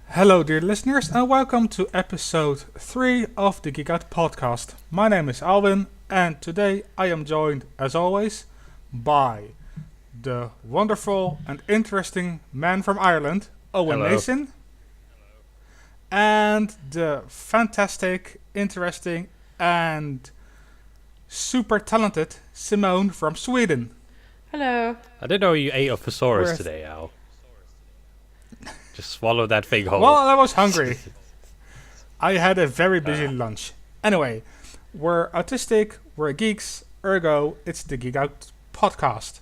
Hello, dear listeners, and welcome to episode 3 of the GeekAut podcast. My name is Alvin, and today I am joined, as always, by the wonderful and interesting man from Ireland, Owen Hello. Mason, and the fantastic, interesting, and super talented Simone from Sweden. Hello. I didn't know you ate a thesaurus Worth- today, Al. Just swallow that thing whole. Well, I was hungry. I had a very busy lunch. Anyway, we're autistic, we're geeks, ergo, it's the Geek Out podcast.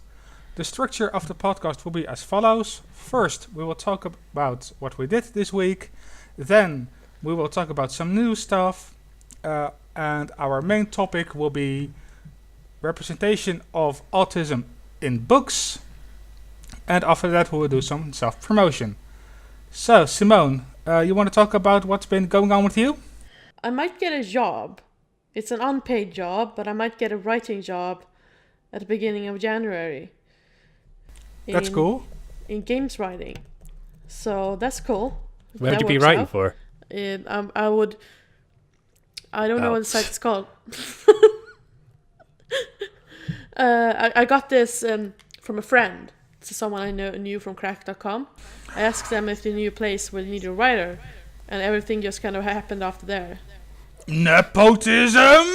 The structure of the podcast will be as follows. First, we will talk about what we did this week. Then, we will talk about some new stuff. And our main topic will be representation of autism in books. And after that, we will do some self-promotion. So, Simone, you want to talk about what's been going on with you? I might get a job. It's an unpaid job, but I might get a writing job at the beginning of January. That's cool. In games writing. So that's cool. Where would That you be works writing out. for? I don't know Oh. what the site's called. I got this from a friend. It's someone I knew from crack.com. I asked them if they knew a place where they needed a writer, and everything just kind of happened after there. Nepotism!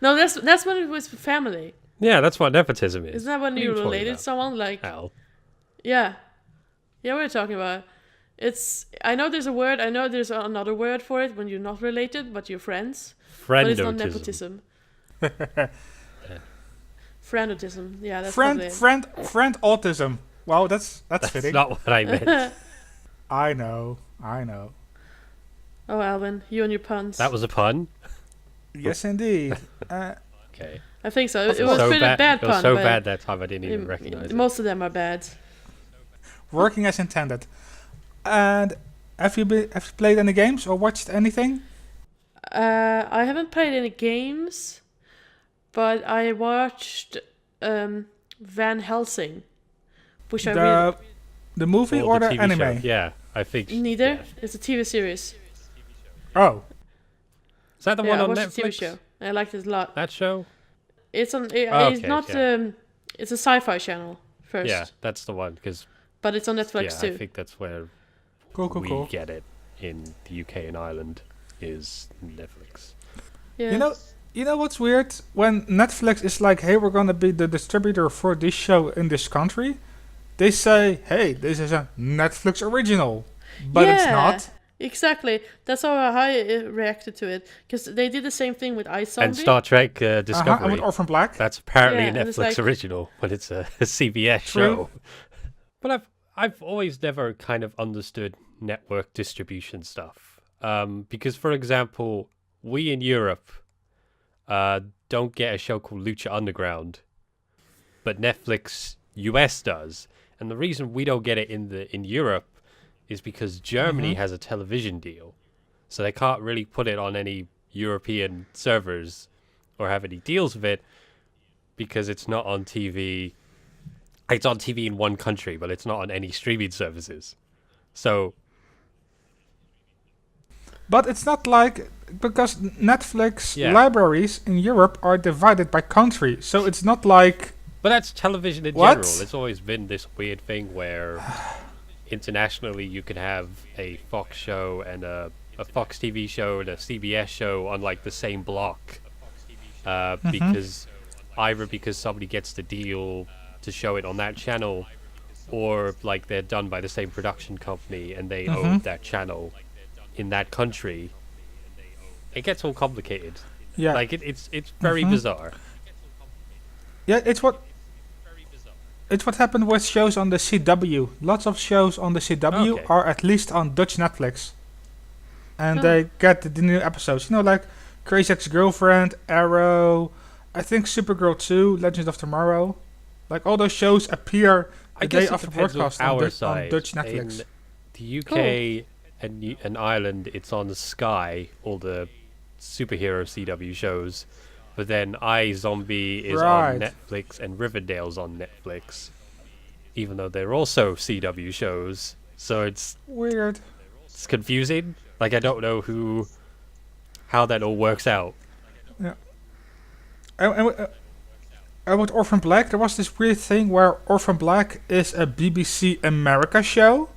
No, that's when it was family. Yeah, that's what nepotism is. Isn't that when What are you talking related about, someone? Like, Al? yeah. Yeah, we're talking about. I know there's a word, I know there's another word for it when you're not related, but you're friends. But it's not Friendotism. nepotism. Friendotism. Yeah, that's friend, probably it. friend, autism. Wow, that's That's fitting. not what I meant. I know. Oh, Alvin, you and your puns. That was a pun? Yes, indeed. Okay. I think so. Of It was course. pretty bad It was pun, so but bad that time I didn't even recognize it. most of them are bad. Working as intended. And have you played any games or watched anything? I haven't played any games, but I watched Van Helsing, which I really... The movie Or or the TV anime? show. Yeah, I think. Neither. Yeah. It's a TV series. Oh, Is that the Yeah, one I on watched Netflix? the TV show. I liked it a lot. That show? It's on. Oh, It's okay, not. yeah. It's a sci-fi channel first. Yeah, that's the one. Because But it's on Netflix I too. think that's where cool. we get it in the UK and Ireland is Netflix. Yeah. You know what's weird? When Netflix is like, hey, we're gonna be the distributor for this show in this country, they say, hey, this is a Netflix original. But it's not. Exactly. That's how I reacted to it, because they did the same thing with iZombie. And Star Trek And Discovery. with Orphan Black. That's apparently Yeah, a and it's Netflix like- original, but it's a CBS True. show. But I've always never kind of understood network distribution stuff. Because, for example, we in Europe don't get a show called Lucha Underground, but Netflix US does. And the reason we don't get it in Europe is because Germany has a television deal. So they can't really put it on any European servers or have any deals with it because it's not on TV. It's on TV in one country, but it's not on any streaming services. So, But it's not like, because Netflix Yeah. libraries in Europe are divided by country. So it's not like, but that's television in What? general. It's always been this weird thing where internationally you can have a Fox show and a Fox TV show and a CBS show on like the same block. Because either because somebody gets the deal to show it on that channel, or like they're done by the same production company and they own that channel in that country. It gets all complicated. yeah. Like it's very bizarre. Yeah, it's what happened with shows on the CW. Lots of shows on the CW Okay. are at least on Dutch Netflix. And Oh. they get the new episodes. You know, like Crazy Ex-Girlfriend, Arrow, I think Supergirl 2, Legends of Tomorrow. Like all those shows appear I the guess day it after depends on broadcast on, our on side. Dutch Netflix. In the UK and Ireland, it's on Sky, all the superhero CW shows. But then iZombie is Right. on Netflix and Riverdale's on Netflix. Even though they're also CW shows, So it's Weird. confusing. Like I don't know how that all works out. Yeah. And with Orphan Black, there was this weird thing where Orphan Black is a BBC America show.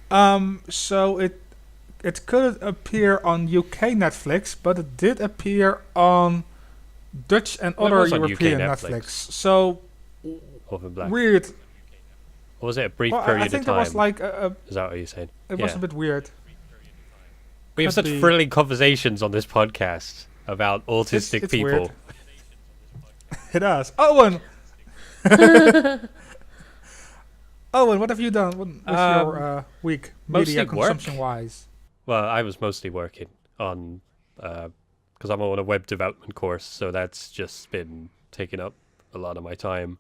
So it couldn't appear on UK Netflix, but it did appear on Dutch and Well, it other was on UK European Netflix. Netflix. So Orphan Black. weird. Or was it a brief Well, period I think of there time? was like Is that what you're saying? it was a bit weird. We have could such be- thrilling conversations on this podcast about autistic It's people. weird. It does. Owen! Owen, what have you done with your week, mostly media work. consumption-wise? Well, I was mostly working on because I'm on a web development course, so that's just been taking up a lot of my time.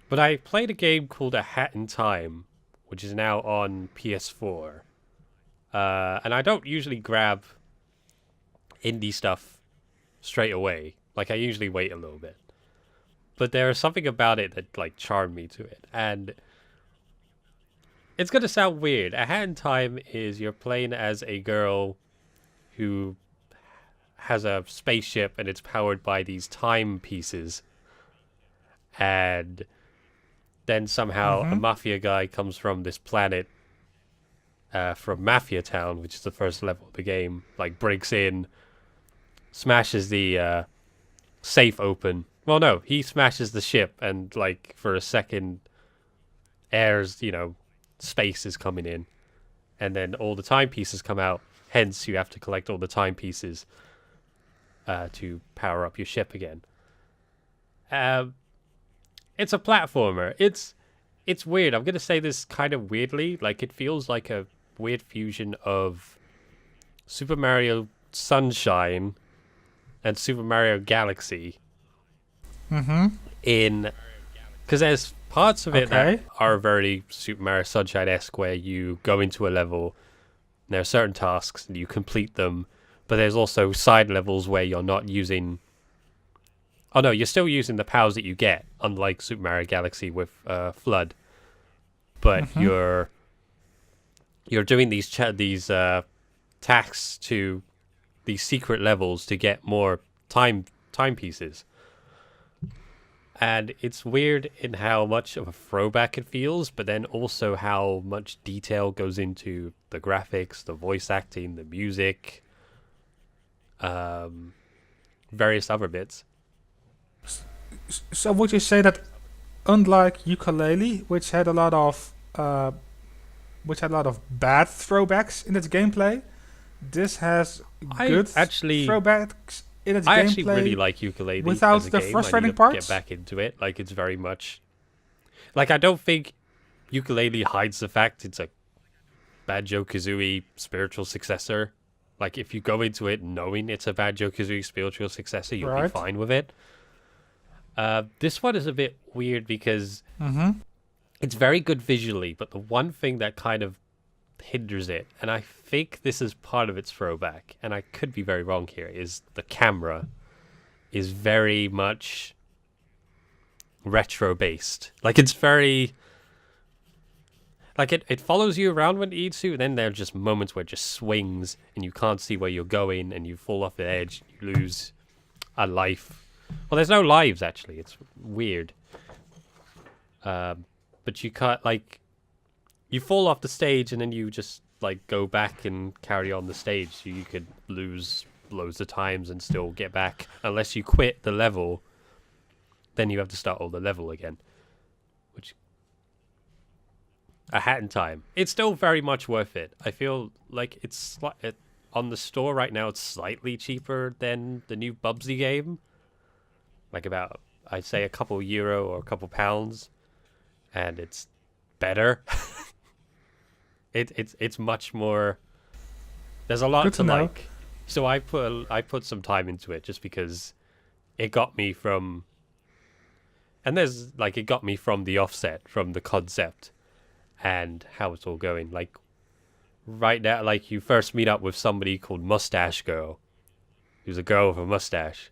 But I played a game called A Hat in Time, which is now on PS4. And I don't usually grab indie stuff straight away. Like I usually wait a little bit. But there's something about it that like charmed me to it. And it's gonna sound weird. A Hat in Time is you're playing as a girl who has a spaceship and it's powered by these time pieces. And then somehow a mafia guy comes from this planet from Mafia Town, which is the first level of the game, like breaks in, smashes the safe open. Well, no, he smashes the ship and like for a second air's, space is coming in. And then all the timepieces come out. Hence, you have to collect all the timepieces to power up your ship again. It's a platformer. It's weird. I'm going to say this kind of weirdly. Like, it feels like a weird fusion of Super Mario Sunshine and Super Mario Galaxy. Mm-hmm. Because there's parts of it that Okay. are very Super Mario Sunshine-esque, where you go into a level, and there are certain tasks, and you complete them, but there's also side levels where you're not using... Oh no, you're still using the powers that you get, unlike Super Mario Galaxy with Flood. But you're doing these tasks to these secret levels to get more timepieces. And it's weird in how much of a throwback it feels, but then also how much detail goes into the graphics, the voice acting, the music, various other bits. So would you say that, unlike Ukulele, which had a lot of bad throwbacks in its gameplay, this has good throwbacks in its I gameplay? actually really like Ukulele without as a the game. frustrating I need to parts? get back into it. Like, it's very much... Like, I don't think Ukulele hides the fact it's a Banjo-Kazooie spiritual successor. Like, if you go into it knowing it's a Banjo-Kazooie spiritual successor, you'll be Right. fine with it. This one is a bit weird because it's very good visually, but the one thing that kind of hinders it, and I think this is part of its throwback, and I could be very wrong here, is the camera is very much retro based. Like, it's very... Like, it follows you around when it needs to, and then there are just moments where it just swings, and you can't see where you're going, and you fall off the edge, you lose a life. Well, there's no lives, actually. It's weird. But you can't, like... You fall off the stage, and then you just, like, go back and carry on the stage. So you could lose loads of times and still get back. Unless you quit the level, then you have to start all the level again. Which... A Hat in Time. It's still very much worth it. I feel like it's... on the store right now, it's slightly cheaper than the new Bubsy game. Like about, I'd say, a couple euro or a couple pounds. And it's better. It's much more... There's a lot Good to to know. like. So I put some time into it just because it got me from... And there's, like, it got me from the offset, from the concept and how it's all going. Like, right now, like, you first meet up with somebody called Mustache Girl, who's a girl with a mustache.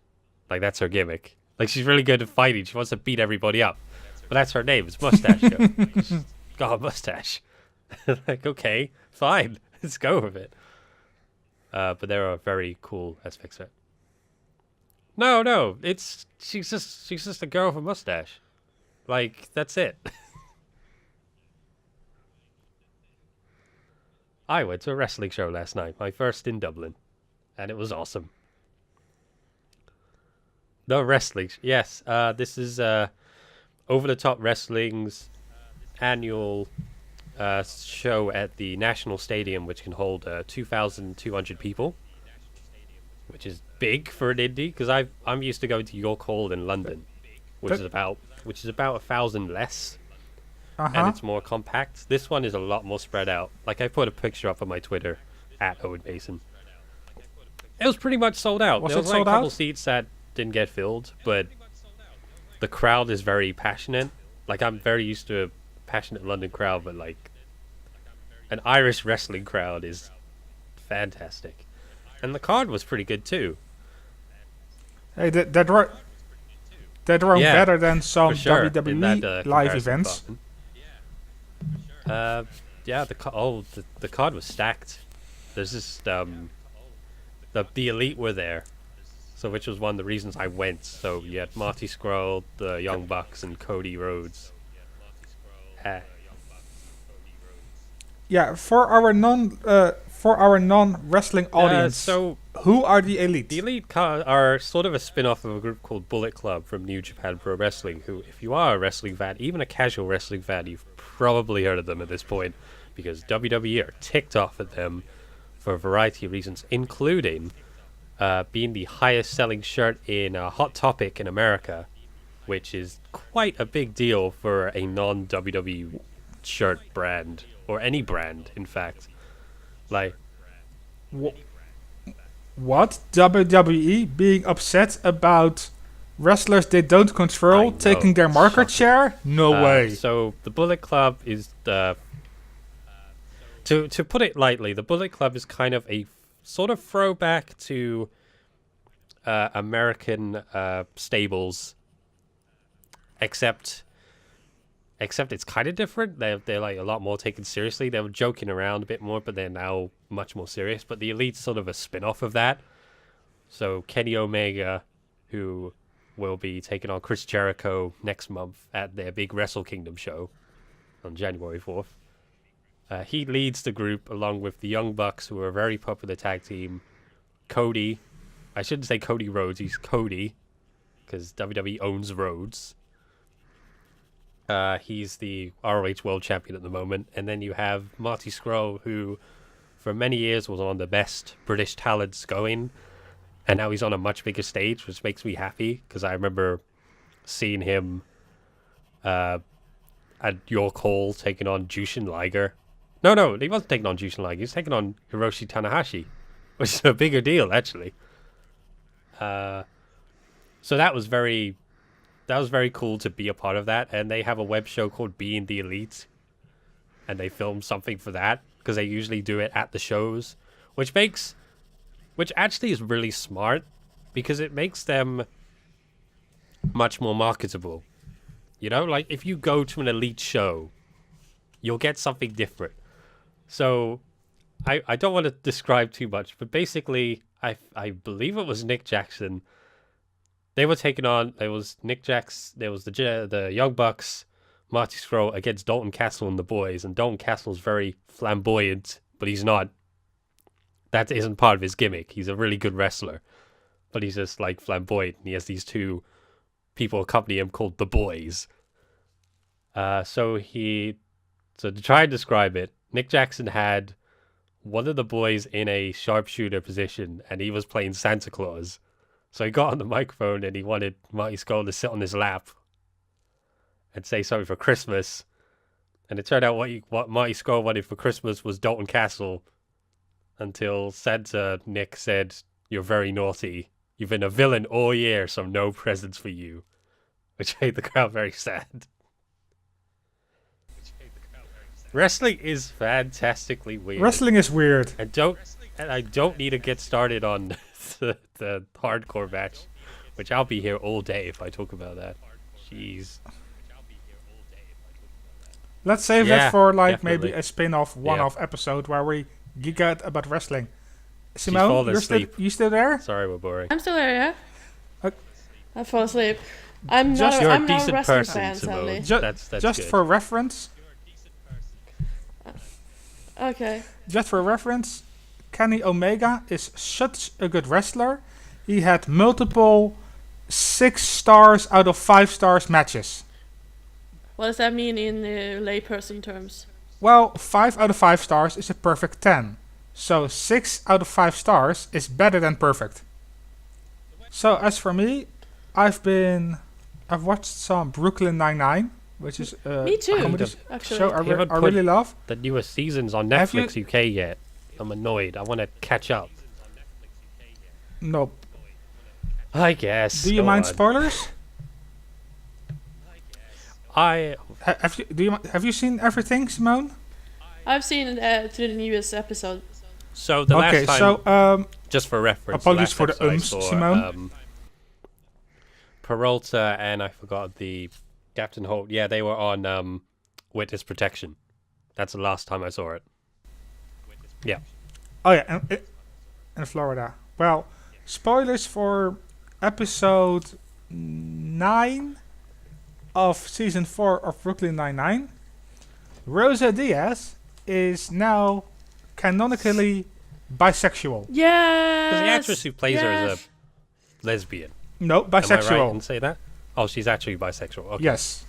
Like, that's her gimmick. Like, she's really good at fighting. She wants to beat everybody up. But that's her name. It's Mustache Girl. She's got a mustache. Like, okay, fine, let's go with it. But there are very cool aspects of it. No, she's just a girl with a mustache. Like, that's it. I went to a wrestling show last night, my first in Dublin, and it was awesome. The wrestling, yes. This is Over the Top Wrestling's annual show at the National Stadium, which can hold 2,200 people, which is big for an indie. Because I'm used to going to York Hall in London, which is about 1,000 less. And it's more compact. This one is a lot more spread out. Like, I put a picture up on my Twitter at Owen Mason. It was pretty much sold out. Was there it was like sold a couple out? seats that didn't get filled, but the crowd is very passionate. Like, I'm very used to a passionate London crowd, but like an Irish wrestling crowd is fantastic. And the card was pretty good too. Hey, that were Yeah, better than some For sure. In WWE that, live comparison events. button. Yeah, the card was stacked. There's just the elite were there, so which was one of the reasons I went. So you had Marty Scurll, the Young Bucks, and Cody Rhodes. Yeah, for our non wrestling audience, So who are the elite? the elite are sort of a spin-off of a group called Bullet Club from New Japan Pro Wrestling. Who, if you are a wrestling fan, even a casual wrestling fan, you've probably heard of them at this point, because WWE are ticked off at them for a variety of reasons, including being the highest selling shirt in Hot Topic in America, which is quite a big deal for a non-WWE shirt brand, or any brand, in fact. Like, What? WWE being upset about wrestlers they don't I control know, taking their market shocking. share? No way. So the Bullet Club is the to put it lightly, the Bullet Club is kind of a sort of throwback to American stables, except it's kind of different. They're like a lot more taken seriously. They were joking around a bit more, but they're now much more serious. But the Elite's sort of a spin-off of that. So Kenny Omega, who will be taking on Chris Jericho next month at their big Wrestle Kingdom show on January 4th. He leads the group along with the Young Bucks, who are a very popular tag team. Cody, I shouldn't say Cody Rhodes, he's Cody, because WWE owns Rhodes. He's the ROH World Champion at the moment. And then you have Marty Scurll, who for many years was one of the best British talents going. And now he's on a much bigger stage, which makes me happy, because I remember seeing him at York Hall taking on Jushin Liger. No, he wasn't taking on Jushin Liger. He was taking on Hiroshi Tanahashi, which is a bigger deal, actually. So that was very cool to be a part of that. And they have a web show called Being the Elite, and they filmed something for that, because they usually do it at the shows, which actually is really smart, because it makes them much more marketable. You know, like if you go to an Elite show, you'll get something different. So I don't want to describe too much, but basically I believe it was Nick Jackson. They were taking on, there was Nick Jackson, there was the Young Bucks, Marty Scurll against Dalton Castle and the boys, and Dalton Castle's very flamboyant, but he's not. That isn't part of his gimmick. He's a really good wrestler, but he's just like flamboyant, and he has these two people accompany him called the boys. So to try and describe it, Nick Jackson had one of the boys in a sharpshooter position, and he was playing Santa Claus. So he got on the microphone and he wanted Marty Scurll to sit on his lap and say something for Christmas. And it turned out what Marty Scurll wanted for Christmas was Dalton Castle, until Santa Nick said, "You're very naughty. You've been a villain all year, so no presents for you," which made the crowd very sad. Wrestling is fantastically weird. Wrestling is weird. I don't need to get started on the hardcore match, which I'll be here all day if I talk about that. Jeez. Let's save Yeah, that for definitely. maybe a spin-off, one-off episode where we geek out about wrestling. Simone, fallen asleep. you still there? Sorry, we're boring. I'm still there, yeah. Okay. I fall asleep. I'm Just- not. You're I'm a not a decent wrestling person, fan, sadly. Simone. That's Just good. for reference, Okay. Kenny Omega is such a good wrestler. He had multiple 6 stars out of 5 stars matches. What does that mean in layperson terms? Well, 5 out of 5 stars is a perfect 10. So 6 out of 5 stars is better than perfect. So as for me, I've watched some Brooklyn Nine-Nine, which is Me too, a comedy actually. show You haven't I really love. The newest season's on Have you- Netflix UK yet. I'm annoyed. I want to catch up. No, I guess. do you Go mind on. spoilers? I Have you seen everything, Simone? I've seen to the newest episode. so the Okay, last time, so just for reference, apologies last for the episode I ums, saw, Simone. Peralta and I forgot the Captain Holt. Yeah, they were on witness protection. That's the last time I saw it. Yeah. oh yeah, in Florida. Well, spoilers for episode 9 of season 4 of Brooklyn Nine-Nine. Rosa Diaz is now canonically bisexual. Yeah. Because the actress who plays her is a lesbian. No, Am I right bisexual. in say that? Oh, she's actually bisexual. Okay. Yes.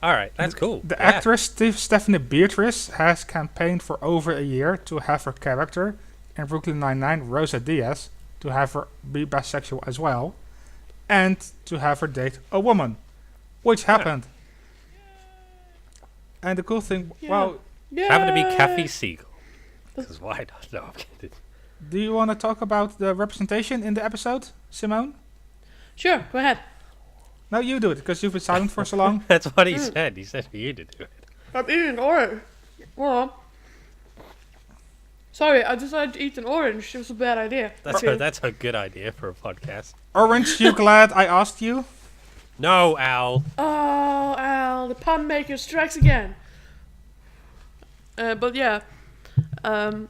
All right, that's cool. The Yeah. actress Stephanie Beatrice has campaigned for over a year to have her character in Brooklyn Nine-Nine, Rosa Diaz, to have her be bisexual as well, and to have her date a woman, which happened. And the cool thing, Yeah. well, Happened to be Yay! Kathy Siegel. Because why not? No, I'm kidding. do you want to talk about the representation in the episode, Simone? Sure, go ahead. No, you do it, because you've been silent for so long. That's what he said. He said for you to do it. I'm eating an orange. Well, sorry, I decided to eat an orange. It was a bad idea. That's a good idea for a podcast. Orange, you glad I asked you? No, Al. Oh, Al, the pun maker strikes again. But yeah, it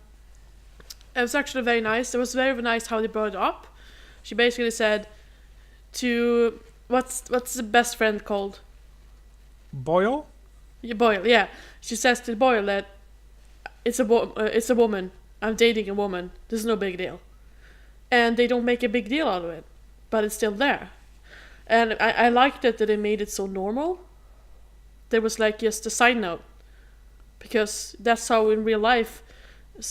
was actually very nice. It was very nice how they brought it up. She basically said to what's the best friend called? Boyle? Boyle. Yeah, she says to Boyle that it's a woman. I'm dating a woman. This is no big deal, and they don't make a big deal out of it, but it's still there. And I liked it that they made it so normal. There was like just a side note. Because that's how in real life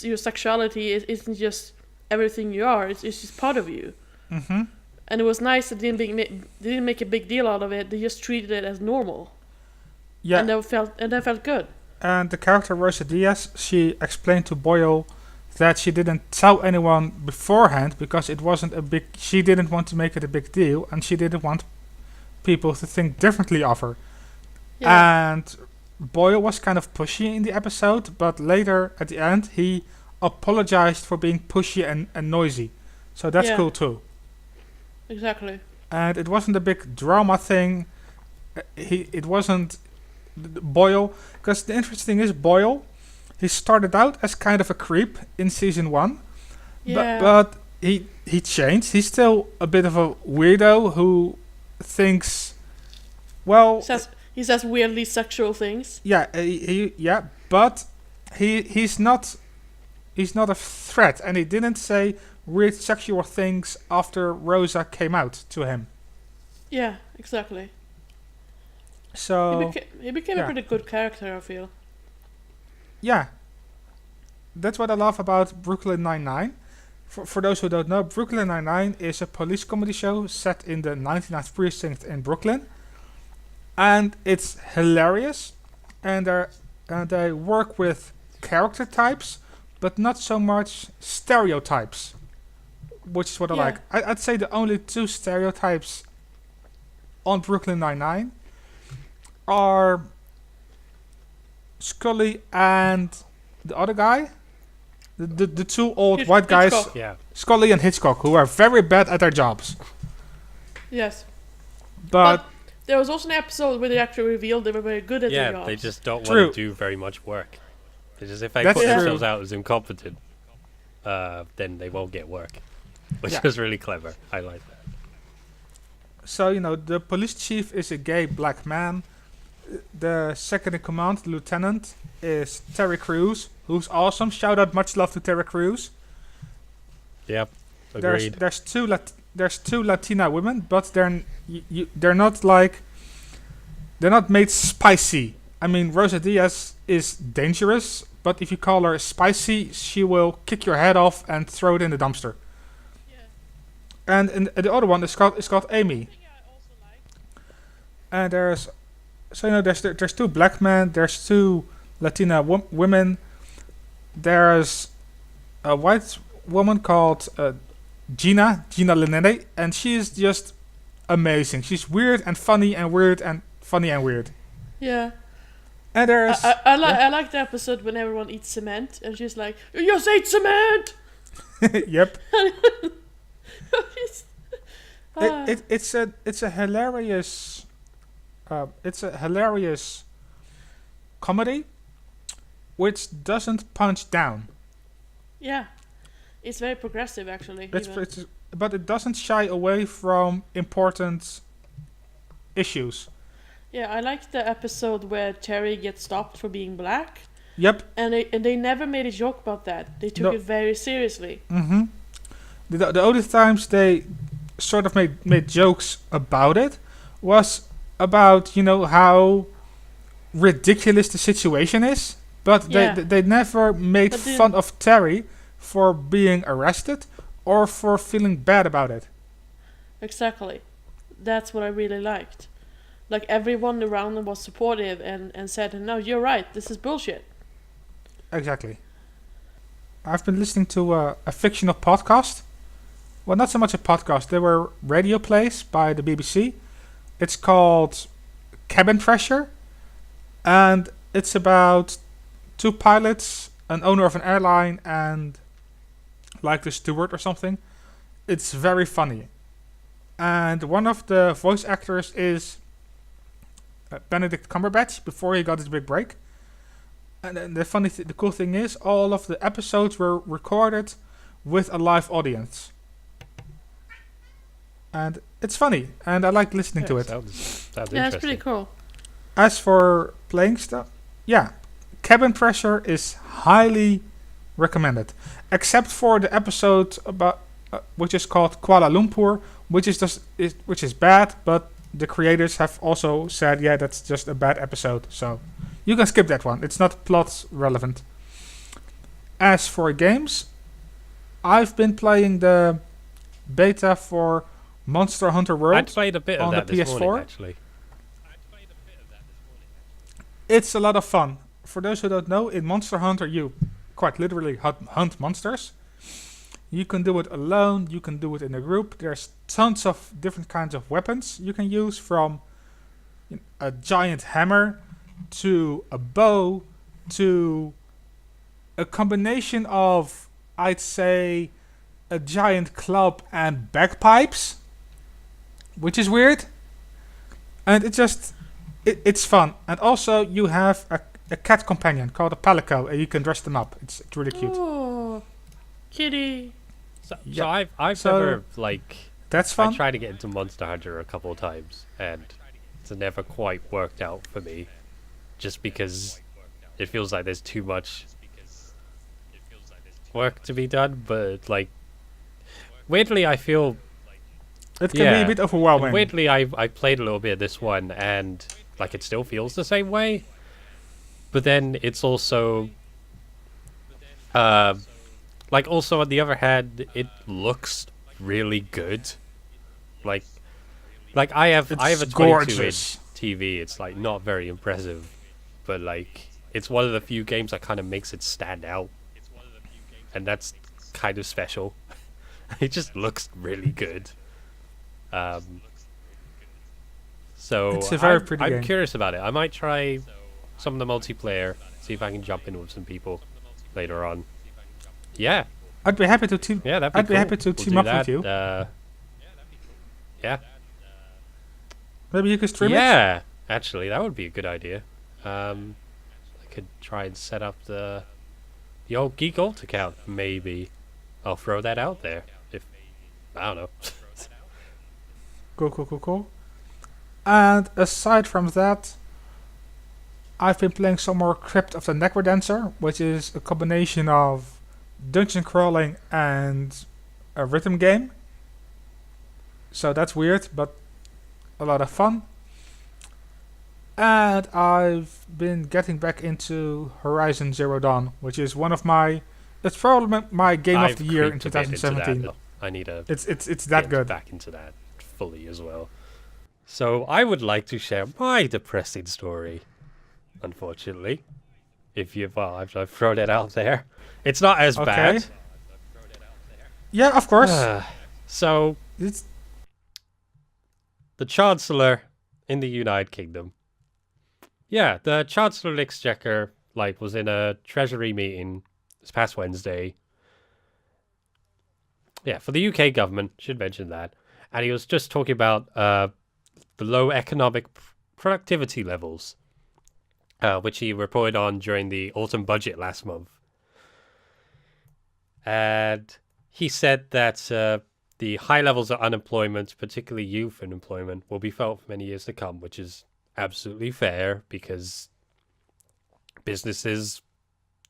your sexuality isn't just everything you are. It's just part of you. Mm-hmm. And it was nice that they didn't make a big deal out of it. They just treated it as normal. Yeah. And that felt good. And the character Rosa Diaz, she explained to Boyle that she didn't tell anyone beforehand because it wasn't a big. She didn't want to make it a big deal, and she didn't want people to think differently of her. Yeah. And Boyle was kind of pushy in the episode, but later at the end he apologized for being pushy and noisy. So that's Yeah. cool too. Exactly. And it wasn't a big drama thing. It wasn't Boyle, because the interesting is Boyle. He started out as kind of a creep in season 1, Yeah. but he changed. He's still a bit of a weirdo who thinks, well, He says weirdly sexual things. yeah, but he's not a threat, and he didn't say weird sexual things after Rosa came out to him. Yeah, exactly. So He became a yeah. pretty good character, I feel. yeah, that's what I love about Brooklyn Nine-Nine. For those who don't know, Brooklyn Nine-Nine is a police comedy show set in the 99th precinct in Brooklyn, and it's hilarious. And they work with character types, but not so much stereotypes, which is what I Yeah. like. I'd say the only 2 stereotypes on Brooklyn Nine-Nine are Scully and the other guy, the 2 old white guys, Hitchcock. Yeah. Scully and Hitchcock, who are very bad at their jobs. Yes. But There was also an episode where they actually revealed they were very good at their Yeah, jobs. they just don't True. want to do very much work. They just, if they That's put true. themselves out as incompetent, then they won't get work. Which Yeah. is really clever. I like that. So, the police chief is a gay black man. The second in command, the lieutenant, is Terry Crews, who's awesome. Shout out, much love to Terry Crews. Yep. There's Agreed. there's two Latina women, but they're not like, they're not made spicy. I mean, Rosa Diaz is dangerous, but if you call her spicy, she will kick your head off and throw it in the dumpster. And the other one is called Amy. And there's two black men, there's two Latina women, there's a white woman called Gina Linene, and she is just amazing. She's weird and funny and weird and funny and weird. Yeah. And there's I like the episode when everyone eats cement and she's like, "You just ate cement!" yep. It's- ah. It's a hilarious comedy which doesn't punch down. Yeah. It's very progressive, actually. even. But it doesn't shy away from important issues. Yeah, I like the episode where Terry gets stopped for being black, Yep. and they never made a joke about that. They took No. it very seriously. Mm-hmm. The only times they sort of made jokes about it was about, how ridiculous the situation is, but Yeah. they never made But fun of Terry for being arrested or for feeling bad about it. Exactly. That's what I really liked. Like, everyone around them was supportive and said, "No, you're right, this is bullshit." Exactly. I've been listening to a fictional podcast. Well, not so much a podcast. They were radio plays by the BBC. It's called Cabin Pressure, and it's about two pilots, an owner of an airline, and like the steward or something. It's very funny. And one of the voice actors is Benedict Cumberbatch before he got his big break. And then the cool thing is, all of the episodes were recorded with a live audience. And it's funny, and I like listening to it. Sounds Yeah, it's interesting. pretty cool. As for playing stuff, yeah, Cabin Pressure is highly recommended, except for the episode about which is called Kuala Lumpur, which is bad, but the creators have also said, yeah, that's just a bad episode, so you can skip that one. It's not plot relevant. As for games, I've been playing the beta for Monster Hunter I World. played a bit of on that the this PS4? morning, actually. It's a lot of fun. For those who don't know, in Monster Hunter you quite literally hunt monsters. You can do it alone, you can do it in a group. There's tons of different kinds of weapons you can use, from a giant hammer to a bow to a combination of, I'd say, a giant club and bagpipes, which is weird. And it's fun. And also you have a cat companion called a palico, and you can dress them up. It's really cute. Oh, kitty. So Yep. I've So- never That's I fun. tried to get into Monster Hunter a couple of times, and it's never quite worked out for me, just because it feels like there's too much work to be done. But weirdly, I feel It can be a bit overwhelming. weirdly I played a little bit of this one, and it still feels the same way. But then it's also also on the other hand, it looks really good. I have a It's 22 gorgeous. inch TV. It's not very impressive, but it's one of the few games that kind of makes it stand out, and that's kind of special. It just looks really good. So It's a very pretty I'm game. curious about it. I might try some of the multiplayer, see if I can jump in with some people later on. Yeah, I'd be happy to team. that'd be I'd be cool. happy to We'll team do up with that. you. Yeah. Maybe you could stream it? Yeah, actually, that would be a good idea. I could try and set up the old GeekAut account. Maybe I'll throw that out there. If I don't know. Cool. And aside from that, I've been playing some more Crypt of the Necrodancer, which is a combination of dungeon crawling and a rhythm game. So that's weird, but a lot of fun. And I've been getting back into Horizon Zero Dawn, which is one of my... It's probably my game of the year in creeped a bit into that, 2017. though. I need to It's that get good. back into that fully as well. So I would like to share my depressing story. Unfortunately, I've thrown it out there. It's not as bad. Yeah, of course. So It's the Chancellor in the United Kingdom. Yeah, the Chancellor of the Exchequer was in a Treasury meeting this past Wednesday. Yeah, for the UK government, should mention that. And he was just talking about the low economic productivity levels, which he reported on during the autumn budget last month. And he said that the high levels of unemployment, particularly youth unemployment, will be felt for many years to come, which is absolutely fair because businesses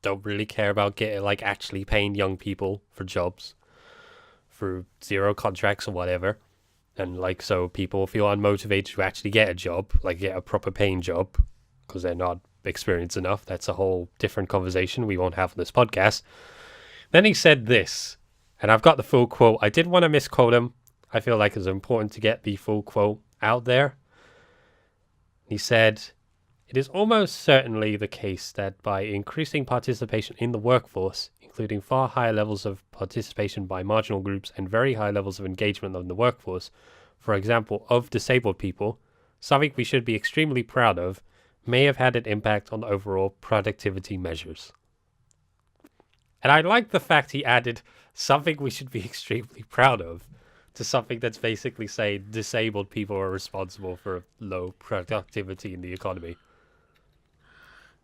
don't really care about actually paying young people for jobs through zero contracts or whatever. And so people feel unmotivated to actually get a job, get a proper paying job, because they're not experienced enough. That's a whole different conversation we won't have on this podcast. Then he said this, and I've got the full quote. I didn't want to misquote him. I feel like it's important to get the full quote out there. He said, "It is almost certainly the case that by increasing participation in the workforce, including far higher levels of participation by marginal groups and very high levels of engagement in the workforce, for example, of disabled people, something we should be extremely proud of, may have had an impact on overall productivity measures." And I like the fact he added something we should be extremely proud of to something that's basically saying disabled people are responsible for low productivity in the economy.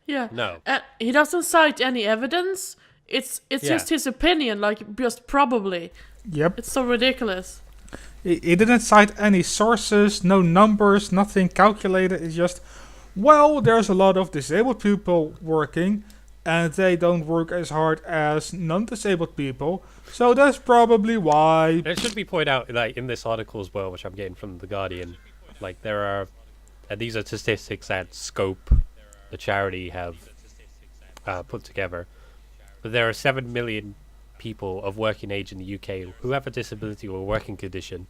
Yeah. No. He doesn't cite any evidence. It's just his opinion, just probably. Yep. It's so ridiculous. He didn't cite any sources, no numbers, nothing calculated. It's just, well, there's a lot of disabled people working, and they don't work as hard as non-disabled people, so that's probably why. It should be pointed out, in this article as well, which I'm getting from The Guardian, there are, and these are statistics that Scope, the charity, have put together, but there are 7 million people of working age in the UK who have a disability or working condition,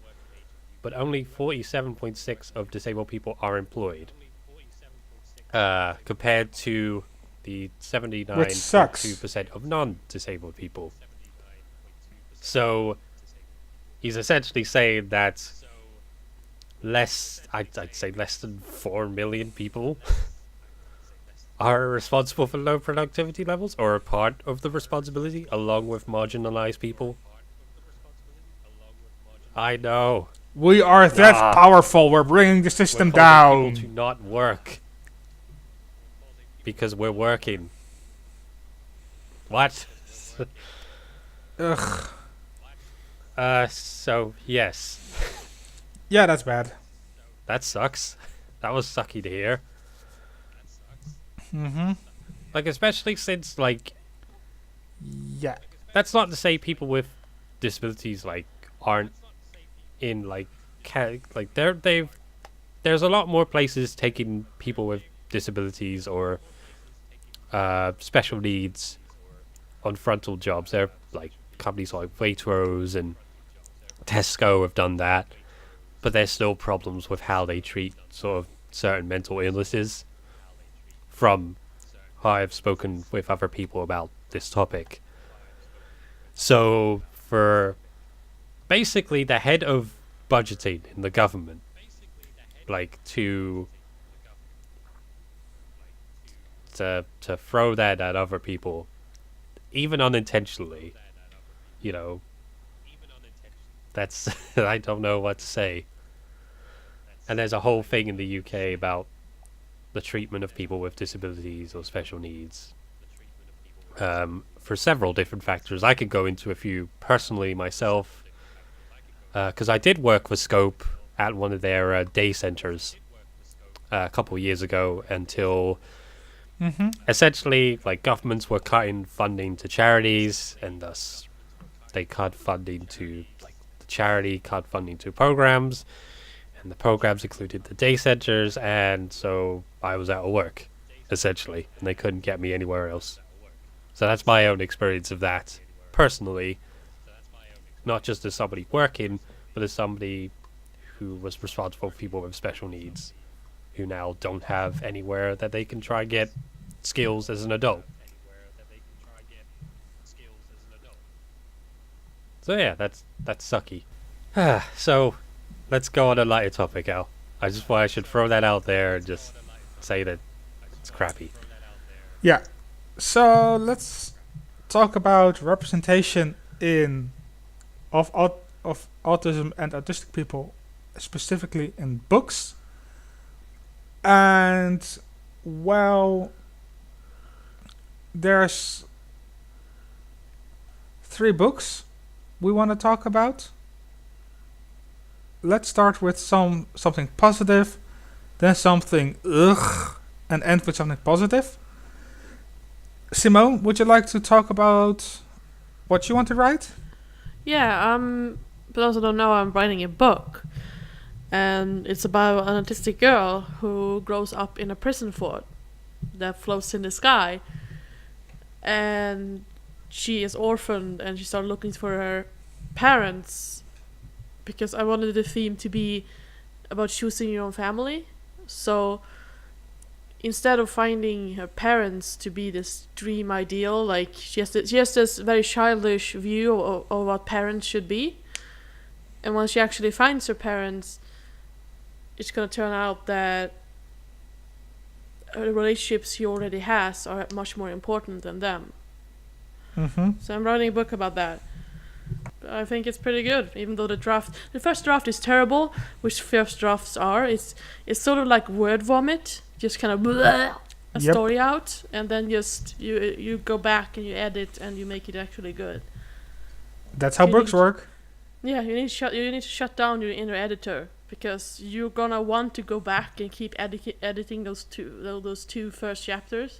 but only 47.6% of disabled people are employed, compared to the 79.2% of non-disabled people. So he's essentially saying that I'd say less than 4 million people are responsible for low productivity levels, or a part of the responsibility, along with marginalized people. I know. We are that powerful. We're bringing the system We're causing down. people to not work because we're working. What? Ugh. So yes, Yeah, that's bad. that sucks. That was sucky to hear. Mm-hmm. Especially since Yeah. that's not to say people with disabilities aren't in there's a lot more places taking people with disabilities or special needs on frontal jobs. There are companies like Waitrose and Tesco have done that, but there's still problems with how they treat sort of certain mental illnesses. From how I've spoken with other people about this topic. So for basically the head of budgeting in the government, to throw that at other people, even unintentionally, that's I don't know what to say. And there's a whole thing in the UK about the treatment of people with disabilities or special needs. For several different factors. I could go into a few personally myself, because I did work with Scope at one of their day centers a couple of years ago, until essentially like governments were cutting funding to charities, and thus they cut funding to like the charity cut funding to programs, and the programs included the day centers, and so I was out of work essentially, and they couldn't get me anywhere else. So that's my own experience of that personally, not just as somebody working, but as somebody who was responsible for people with special needs who now don't have anywhere that they can try and get skills as an adult. So yeah, that's sucky. So let's go on a lighter topic, Al. I just thought I should throw that out there and just say that it's crappy. Yeah. So let's talk about representation of autism and autistic people, specifically in books. And well, there's 3 books we want to talk about. Let's start with something positive, then something ugh, and end with something positive. Simone, would you like to talk about what you want to write? Yeah, but also don't know I'm writing a book. And it's about an autistic girl who grows up in a prison fort that floats in the sky. And she is orphaned, and she started looking for her parents, because I wanted the theme to be about choosing your own family. So instead of finding her parents to be this dream ideal, like she has this very childish view of what parents should be. And when she actually finds her parents, it's going to turn out that the relationships she already has are much more important than them. So I'm writing a book about that. I think it's pretty good, even though the first draft is terrible, which first drafts are. It's sort of like word vomit, just kind of bleh, a story out, and then just you go back and you edit and you make it actually good. That's how books work. Yeah, you need to shut down your inner editor, because you're gonna want to go back and keep editing those two first chapters,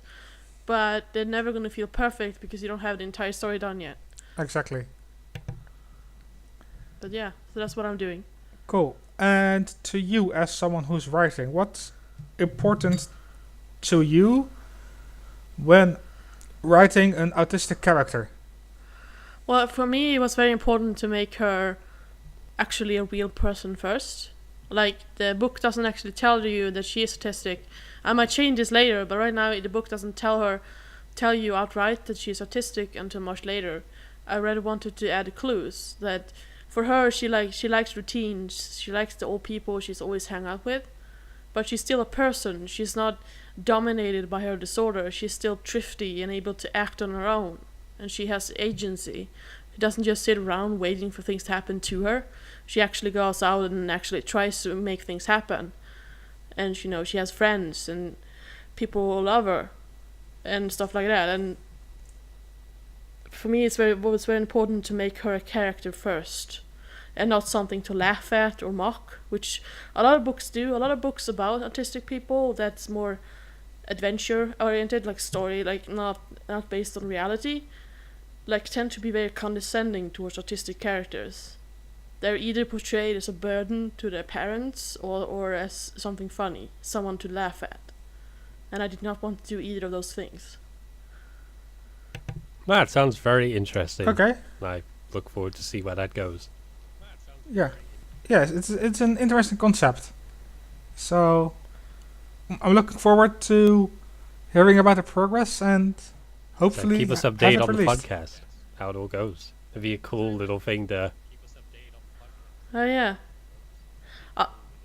but they're never gonna feel perfect because you don't have the entire story done yet. Exactly. But yeah, so that's what I'm doing. Cool. And to you, as someone who's writing, what's important to you when writing an autistic character? Well, for me, it was very important to make her actually a real person first. Like, the book doesn't actually tell you that she is autistic. I might change this later, but right now the book doesn't tell you outright that she's autistic until much later. I really wanted to add clues that for her, she likes routines. She likes the old people she's always hang out with, but she's still a person. She's not dominated by her disorder. She's still thrifty and able to act on her own, and she has agency. She doesn't just sit around waiting for things to happen to her. She actually goes out and actually tries to make things happen. And she has friends and people who love her and stuff like that. And for me, it was very important to make her a character first, and not something to laugh at or mock, which a lot of books do. A lot of books about autistic people that's more adventure oriented, like story, like not based on reality, like tend to be very condescending towards autistic characters. They're either portrayed as a burden to their parents or as something funny, someone to laugh at. And I did not want to do either of those things. That sounds very interesting. Okay. I look forward to see where that goes. Yeah. Yes, it's an interesting concept. So I'm looking forward to hearing about the progress and hopefully So keep us updated on the podcast, how it all goes. It'd be a cool little thing to... Oh yeah.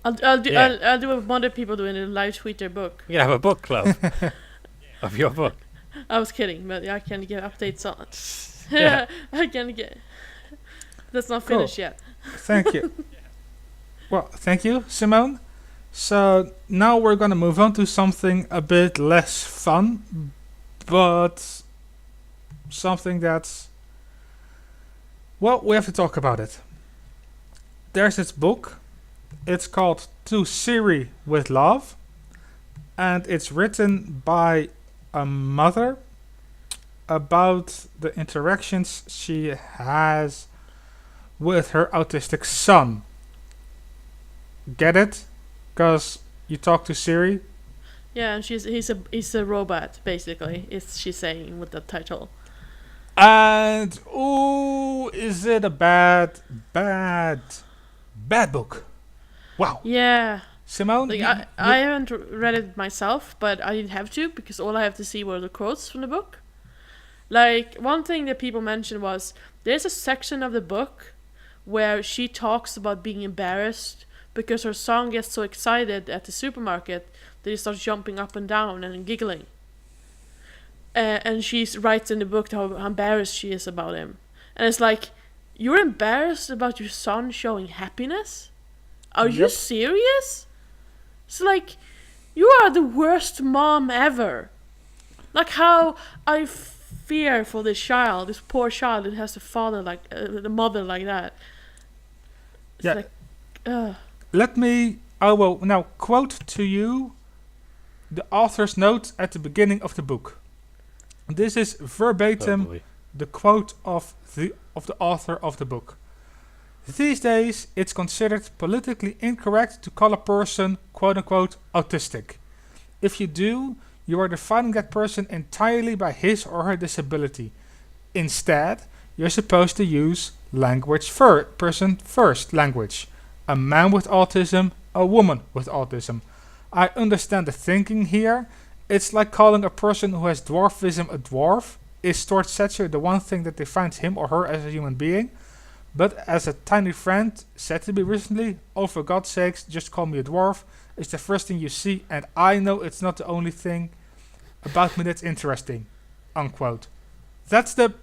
I'll do what other people do and live tweet their book. We can have a book club of your book. I was kidding, but I can get updates on it. Yeah. I can get... That's not finished yet. Thank you. Well, thank you, Simone. So now we're gonna move on to something a bit less fun, but something that's, well, we have to talk about it. There's this book. It's called To Siri with Love, and it's written by a mother about the interactions she has with her autistic son. Get it? Because you talk to Siri. Yeah, and he's a robot basically. Is she saying with the title? And ooh, is it a bad book? Wow. Yeah. Simone, Like I haven't read it myself, but I didn't have to because all I have to see were the quotes from the book. Like one thing that people mentioned was there's a section of the book where she talks about being embarrassed because her son gets so excited at the supermarket that he starts jumping up and down and giggling. And she writes in the book how embarrassed she is about him. And it's like, you're embarrassed about your son showing happiness? Are you Yep. serious? It's like, you are the worst mom ever. Like how I fear for this child, this poor child that has the mother like that. It's Yeah. like, I will now quote to you the author's note at the beginning of the book. This is verbatim Probably. the quote of the author of the book. These days, it's considered politically incorrect to call a person "quote-unquote" autistic. If you do, you are defining that person entirely by his or her disability. Instead, you're supposed to use person first language. A man with autism, a woman with autism. I understand the thinking here. It's like calling a person who has dwarfism a dwarf. Is short stature the one thing that defines him or her as a human being? But as a tiny friend said to me recently, oh for God's sakes, just call me a dwarf. It's the first thing you see, and I know it's not the only thing about me that's interesting. Unquote. That's the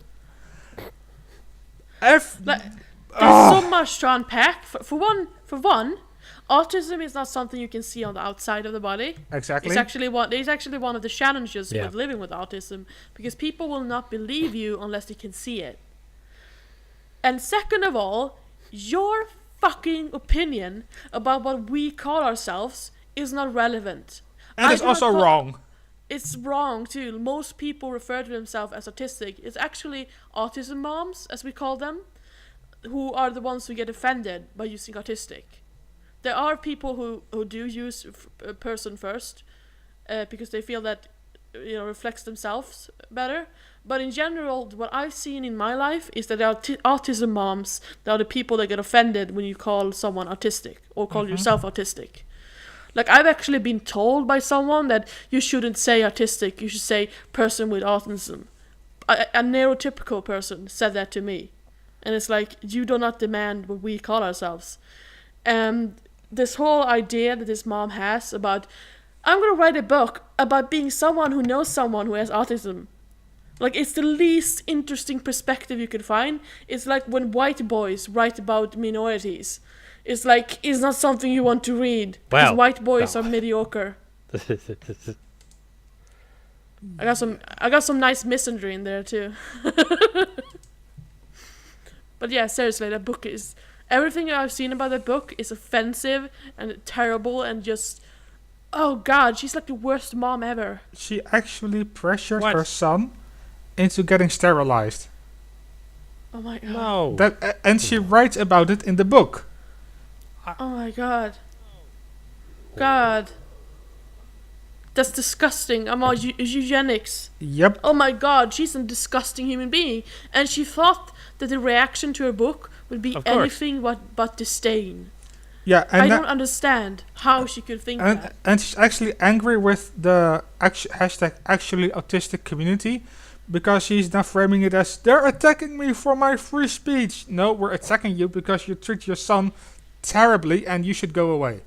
F. Like, there's so much to unpack. For one, autism is not something you can see on the outside of the body. Exactly. It's actually one of the challenges Yeah. with living with autism, because people will not believe you unless they can see it. And second of all, your fucking opinion about what we call ourselves is not relevant. And it's also wrong. It's wrong too. Most people refer to themselves as autistic. It's actually autism moms, as we call them, who are the ones who get offended by using autistic. There are people who do use person first because they feel that reflects themselves better. But in general, what I've seen in my life is that there are autism moms that are the people that get offended when you call someone autistic or call yourself autistic. Like, I've actually been told by someone that you shouldn't say autistic, you should say person with autism. A neurotypical person said that to me. And it's like, you do not demand what we call ourselves. And this whole idea that this mom has about, I'm going to write a book about being someone who knows someone who has autism. Like, it's the least interesting perspective you could find. It's like when white boys write about minorities. It's like, it's not something you want to read. Because white boys are mediocre. I got some nice misandry in there too. But yeah, seriously, that book is... Everything I've seen about that book is offensive and terrible and just... Oh god, she's like the worst mom ever. She actually pressured her son into getting sterilized. Oh my god. No. And she writes about it in the book. Oh my god. God. That's disgusting. I'm all eugenics. Yep. Oh my god, she's a disgusting human being. And she thought that the reaction to her book would be anything but disdain. Yeah, and I don't understand how she could think that. And she's actually angry with the hashtag actually autistic community because she's now framing it as they're attacking me for my free speech. No, we're attacking you because you treat your son terribly and you should go away.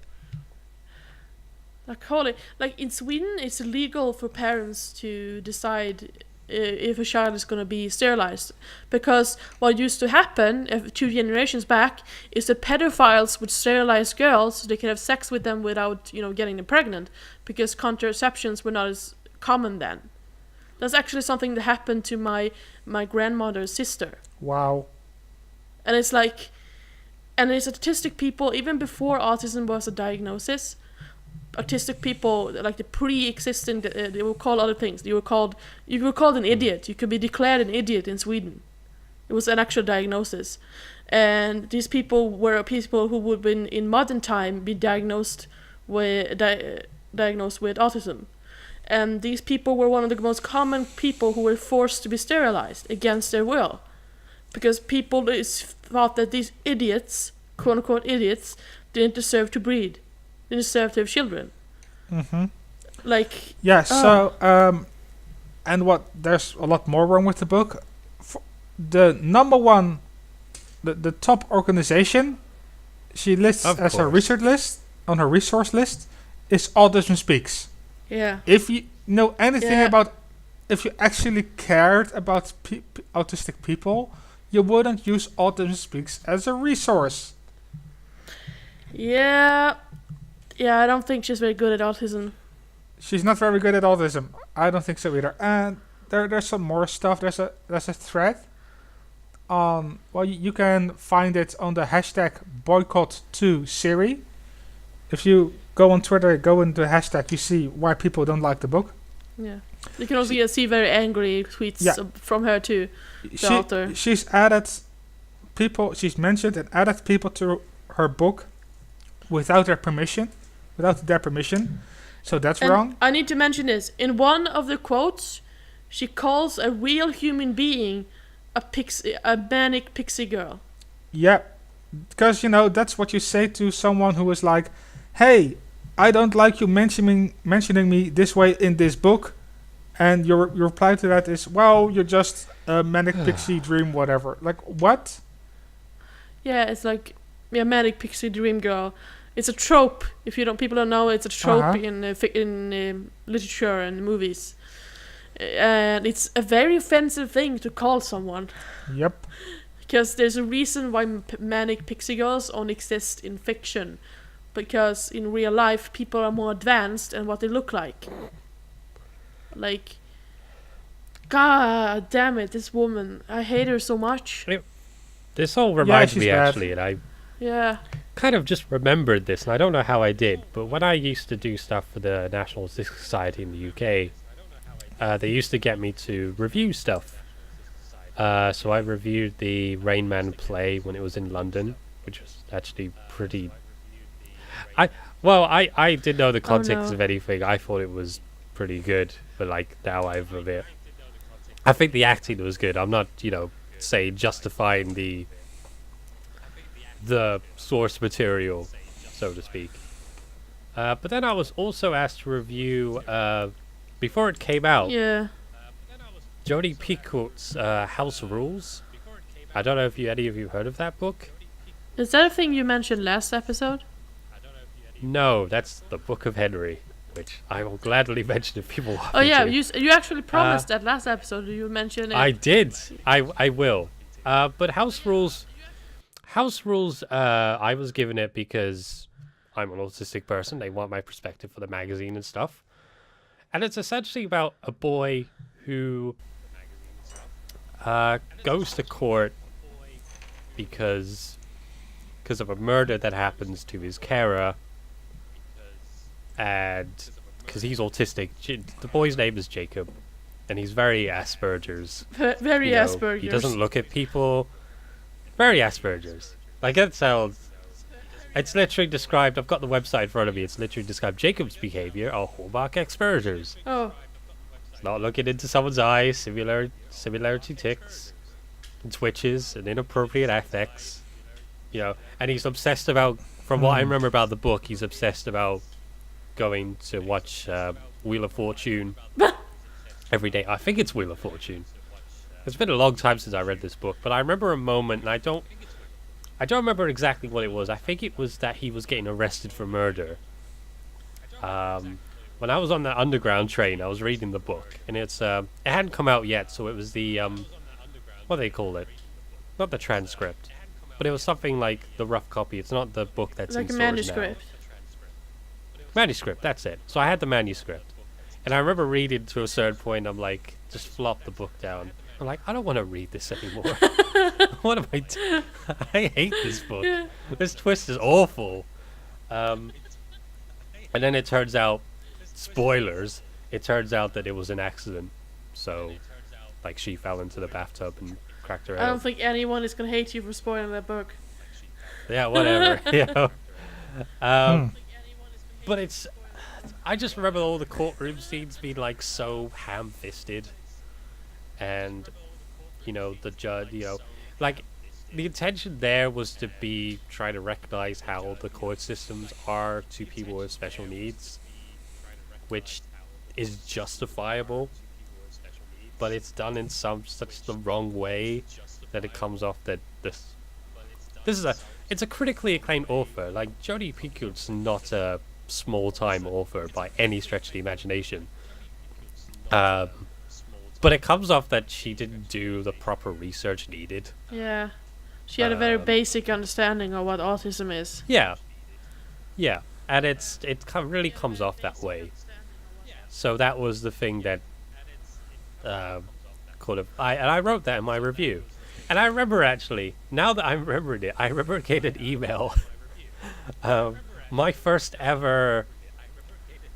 Like in Sweden, it's illegal for parents to decide if a child is going to be sterilized. Because what used to happen 2 generations back is that pedophiles would sterilize girls so they could have sex with them without, getting them pregnant, because contraceptions were not as common then. That's actually something that happened to my grandmother's sister. Wow. And it's like, and it's autistic people, even before autism was a diagnosis, autistic people, like the pre-existing, they were called other things. You were called an idiot. You could be declared an idiot in Sweden. It was an actual diagnosis. And these people were people who would in modern time be diagnosed with autism. And these people were one of the most common people who were forced to be sterilized against their will. Because people thought that these idiots, quote-unquote idiots, didn't deserve to breed. They deserve to have children. Mm-hmm. Like... Yeah, so... and there's a lot more wrong with the book. The number one... The top organization she lists as her research list, on her resource list, is Autism Speaks. Yeah. If you know anything about... If you actually cared about autistic people, you wouldn't use Autism Speaks as a resource. Yeah, I don't think she's very good at autism. She's not very good at autism. I don't think so either. And there's some more stuff. There's a thread. You can find it on the hashtag boycott2Siri. If you go on Twitter, go into the hashtag, you see why people don't like the book. Yeah. You can also see very angry tweets from her too, the author. She's mentioned and added people to her book without their permission. So that's wrong. I need to mention this. In one of the quotes, she calls a real human being a manic pixie girl. Yeah, because that's what you say to someone who is like, "Hey, I don't like you mentioning me this way in this book," and your reply to that is, "Well, you're just a manic pixie dream, whatever." Like what? Yeah, it's like manic pixie dream girl. It's a trope. If people don't know, it's a trope in literature and movies, and it's a very offensive thing to call someone. Yep. Because there's a reason why manic pixie girls only exist in fiction, because in real life people are more advanced in what they look like. Like, God damn it, this woman! I hate her so much. This all reminds me bad. Actually, and I kind of just remembered this, and I don't know how I did, but when I used to do stuff for the National Autistic Society in the UK, they used to get me to review stuff. So I reviewed the Rain Man play when it was in London, which was actually pretty... I didn't know the context of anything. I thought it was pretty good, but now I've a bit... I think the acting was good. I'm not, say justifying the source material, so to speak. But then I was also asked to review, before it came out, Jodi Picoult's House Rules. I don't know if any of you heard of that book. Is that a thing you mentioned last episode? No, that's the Book of Henry, which I will gladly mention if people want me to. You actually promised that last episode. You mentioned it. I did. I will. But House Rules, I was given it because I'm an autistic person. They want my perspective for the magazine and stuff. And it's essentially about a boy who goes to court because of a murder that happens to his carer, and because he's autistic. The boy's name is Jacob, and he's very Asperger's. Very Asperger's. He doesn't look at people. Very Asperger's. It sounds... It's literally described... I've got the website in front of me. It's literally described Jacob's behavior are hallmark Asperger's. Oh. It's not looking into someone's eyes, similarity tics, and twitches, and inappropriate affects. And he's obsessed about... From what I remember about the book, he's obsessed about going to watch Wheel of Fortune every day. I think it's Wheel of Fortune. It's been a long time since I read this book, but I remember a moment, and I don't remember exactly what it was. I think it was that he was getting arrested for murder. when I was on the underground train, I was reading the book, and it hadn't come out yet, so it was the what do they call it? Not the transcript, but it was something like the rough copy. It's not the book that's Like in a stores manuscript. now. Manuscript, that's it. So I had the manuscript, and I remember reading to a certain point. I'm like, just flop the book down. I'm like, I don't want to read this anymore. What am I doing? I hate this book. Yeah. This twist is awful. And then it turns out, spoilers, it turns out that it was an accident. So, like, she fell into the bathtub and cracked her I don't head. think anyone is gonna hate you for spoiling that book. Yeah, whatever. But it's... I just remember all the courtroom scenes being, like, so ham-fisted. And, you know, the judge, you know... Like, the intention there was to be trying to recognize how the court systems are to people with special needs, which is justifiable, but it's done in such the wrong way that it comes off that it's a critically acclaimed author. Like, Jodi Picoult's not a small-time author by any stretch of the imagination. But it comes off that she didn't do the proper research needed. Yeah. She had a very basic understanding of what autism is. Yeah, and really comes off that way. So that was the thing that I wrote that in my review, and I remember actually, now that I'm remembering it, I remember getting an email, my first ever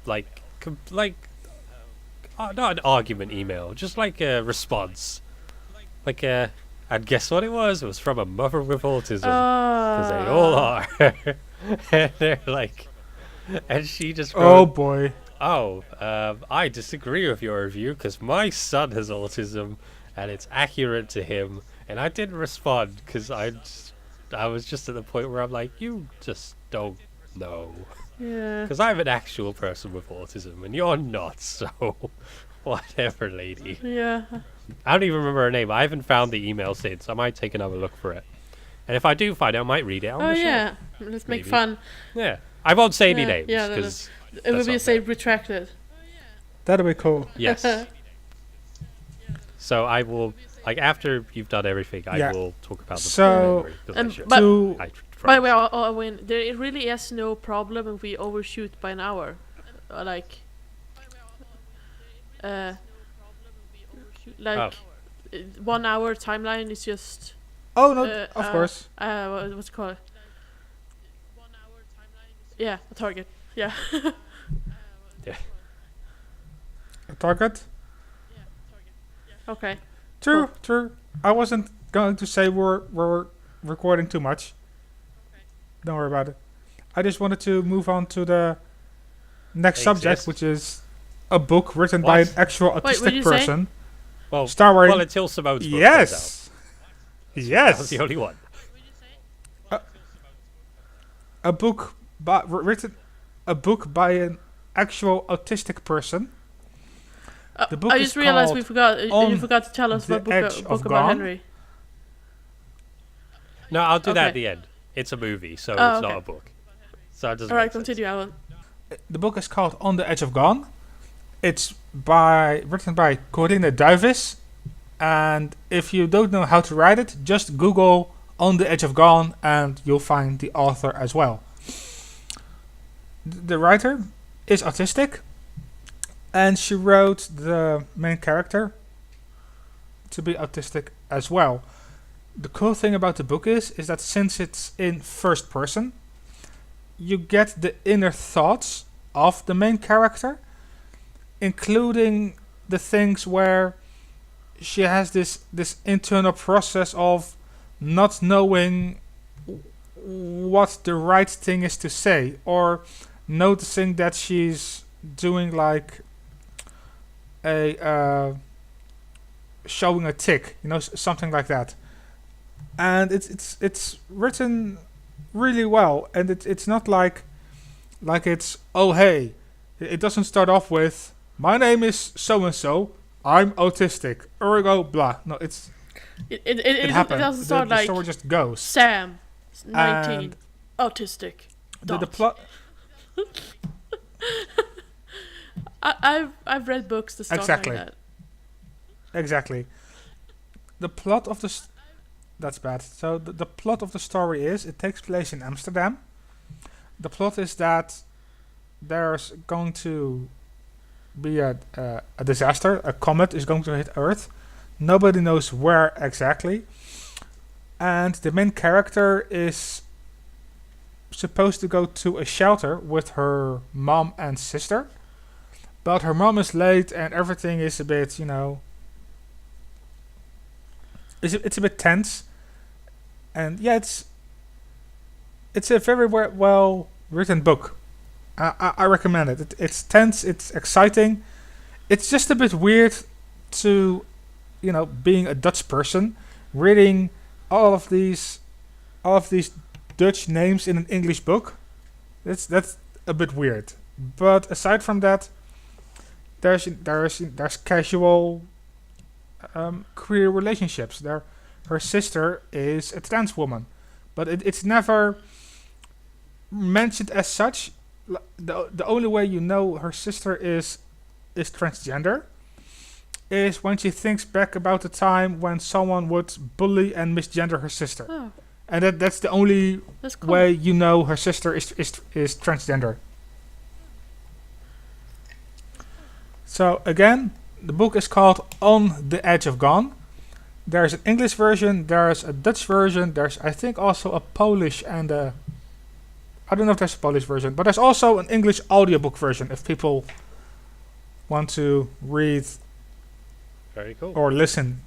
not an argument email, just like a response, and guess what it was? It was from a mother with autism. Because they all are. And they're like... And she just wrote... Oh boy. I disagree with your review because my son has autism and it's accurate to him. And I didn't respond because I was just at the point where I'm like, you just don't know. Yeah. Because I'm an actual person with autism and you're not, so... Whatever, lady. Yeah. I don't even remember her name. I haven't found the email since. I might take another look for it. And if I do find it, I might read it on the show. Yeah. Let's make Maybe. fun. Yeah. I won't say any Yeah, names. yeah, Cause It would be not say fair. retracted. That'll be cool. Yes. So I will, like, after you've done everything, I Yeah. will talk about the So, memory, 'cause I should. but- To I By the way, promise. Owen, there really is no problem if we overshoot by an hour. Like, Oh. 1 hour timeline is just oh no, of course. what's it called? Yeah, a target. Yeah. A target. Okay. True, true. I wasn't going to say we're recording too much. Don't worry about it. I just wanted to move on to the next They subject, exist. which is a book written by an What? actual what did autistic you say? person. Well, Starring. well, until Simone's book comes Yes. out. That was Yes. the only one. A book by an actual autistic person. The book I is just realized called you On forgot to tell us the what book, Edge of book about Gone. Henry. No, I'll do that Okay. at the end. It's a movie, so Oh, it's okay. not a book. So it doesn't All right, make sense. continue, Alan. The book is called On the Edge of Gone. It's written by Corinne Duivis, and if you don't know how to write it, just Google On the Edge of Gone and you'll find the author as well. The writer is autistic, and she wrote the main character to be autistic as well. The cool thing about the book is that since it's in first person, you get the inner thoughts of the main character, including the things where she has this internal process of not knowing what the right thing is to say, or noticing that she's doing like a showing a tick, something like that. And it's written really well, and it's not like it's, oh hey, it doesn't start off with my name is so and so, I'm autistic, ergo blah. No, it It happens. doesn't sound the like story just goes. Sam, 19, And autistic. The dot. plot. I've read books that start Exactly. like that. Exactly. The plot of that's bad. So the plot of the story is it takes place in Amsterdam. The plot is that there's going to be a disaster. A comet is going to hit Earth. Nobody knows where exactly. And the main character is supposed to go to a shelter with her mom and sister. But her mom is late and everything is a bit, it's a bit tense. And yeah, it's a very well written book. I recommend it. It's tense. It's exciting. It's just a bit weird to, being a Dutch person, reading all of these Dutch names in an English book. That's a bit weird. But aside from that, there's casual queer relationships. Her sister is a trans woman, but it's never mentioned as such. The only way you know her sister is transgender is when she thinks back about the time when someone would bully and misgender her sister, Oh, and that's the only that's cool. way you know her sister is transgender. So again, the book is called On the Edge of Gone. There's an English version, there's a Dutch version, there's I think also a Polish and I don't know if there's a Polish version, but there's also an English audiobook version if people want to read Very cool. or listen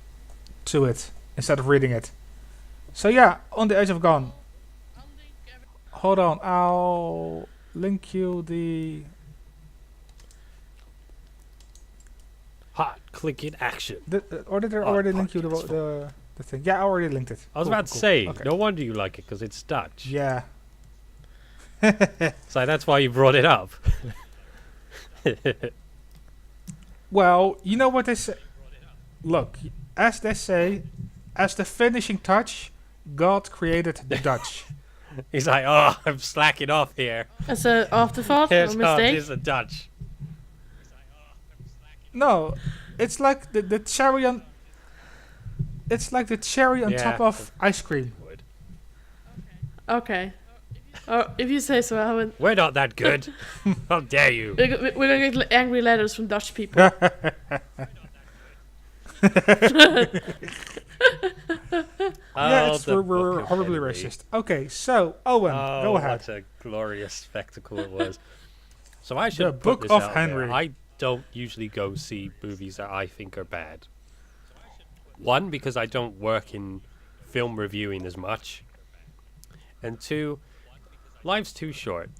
to it instead of reading it. So yeah, On the Edge of Gone. Hold on, I'll link you the... Hot clicking action. or did I already link you the thing? Yeah, I already linked it. I was Cool, about to cool. say, Okay. no wonder you like it because it's Dutch. Yeah. So that's why you brought it up. Well, you know what they say. Look, as they say, as the finishing touch, God created the Dutch. He's like, oh, I'm slacking off here. As an afterthought or Here's mistake. here's the Dutch. No, it's like the cherry on. It's like the cherry on Yeah. top of ice cream. Would. Okay. Oh, if you say so, I haven't. We're not that good. How dare you? We're gonna get angry letters from Dutch people. Yeah, Oh, the we're Book of horribly Henry. racist. Okay, so Owen, Oh, go ahead. what a glorious spectacle it was. So I should The put Book this of out there. Henry. I don't usually go see movies that I think are bad. One, because I don't work in film reviewing as much. And two, life's too short.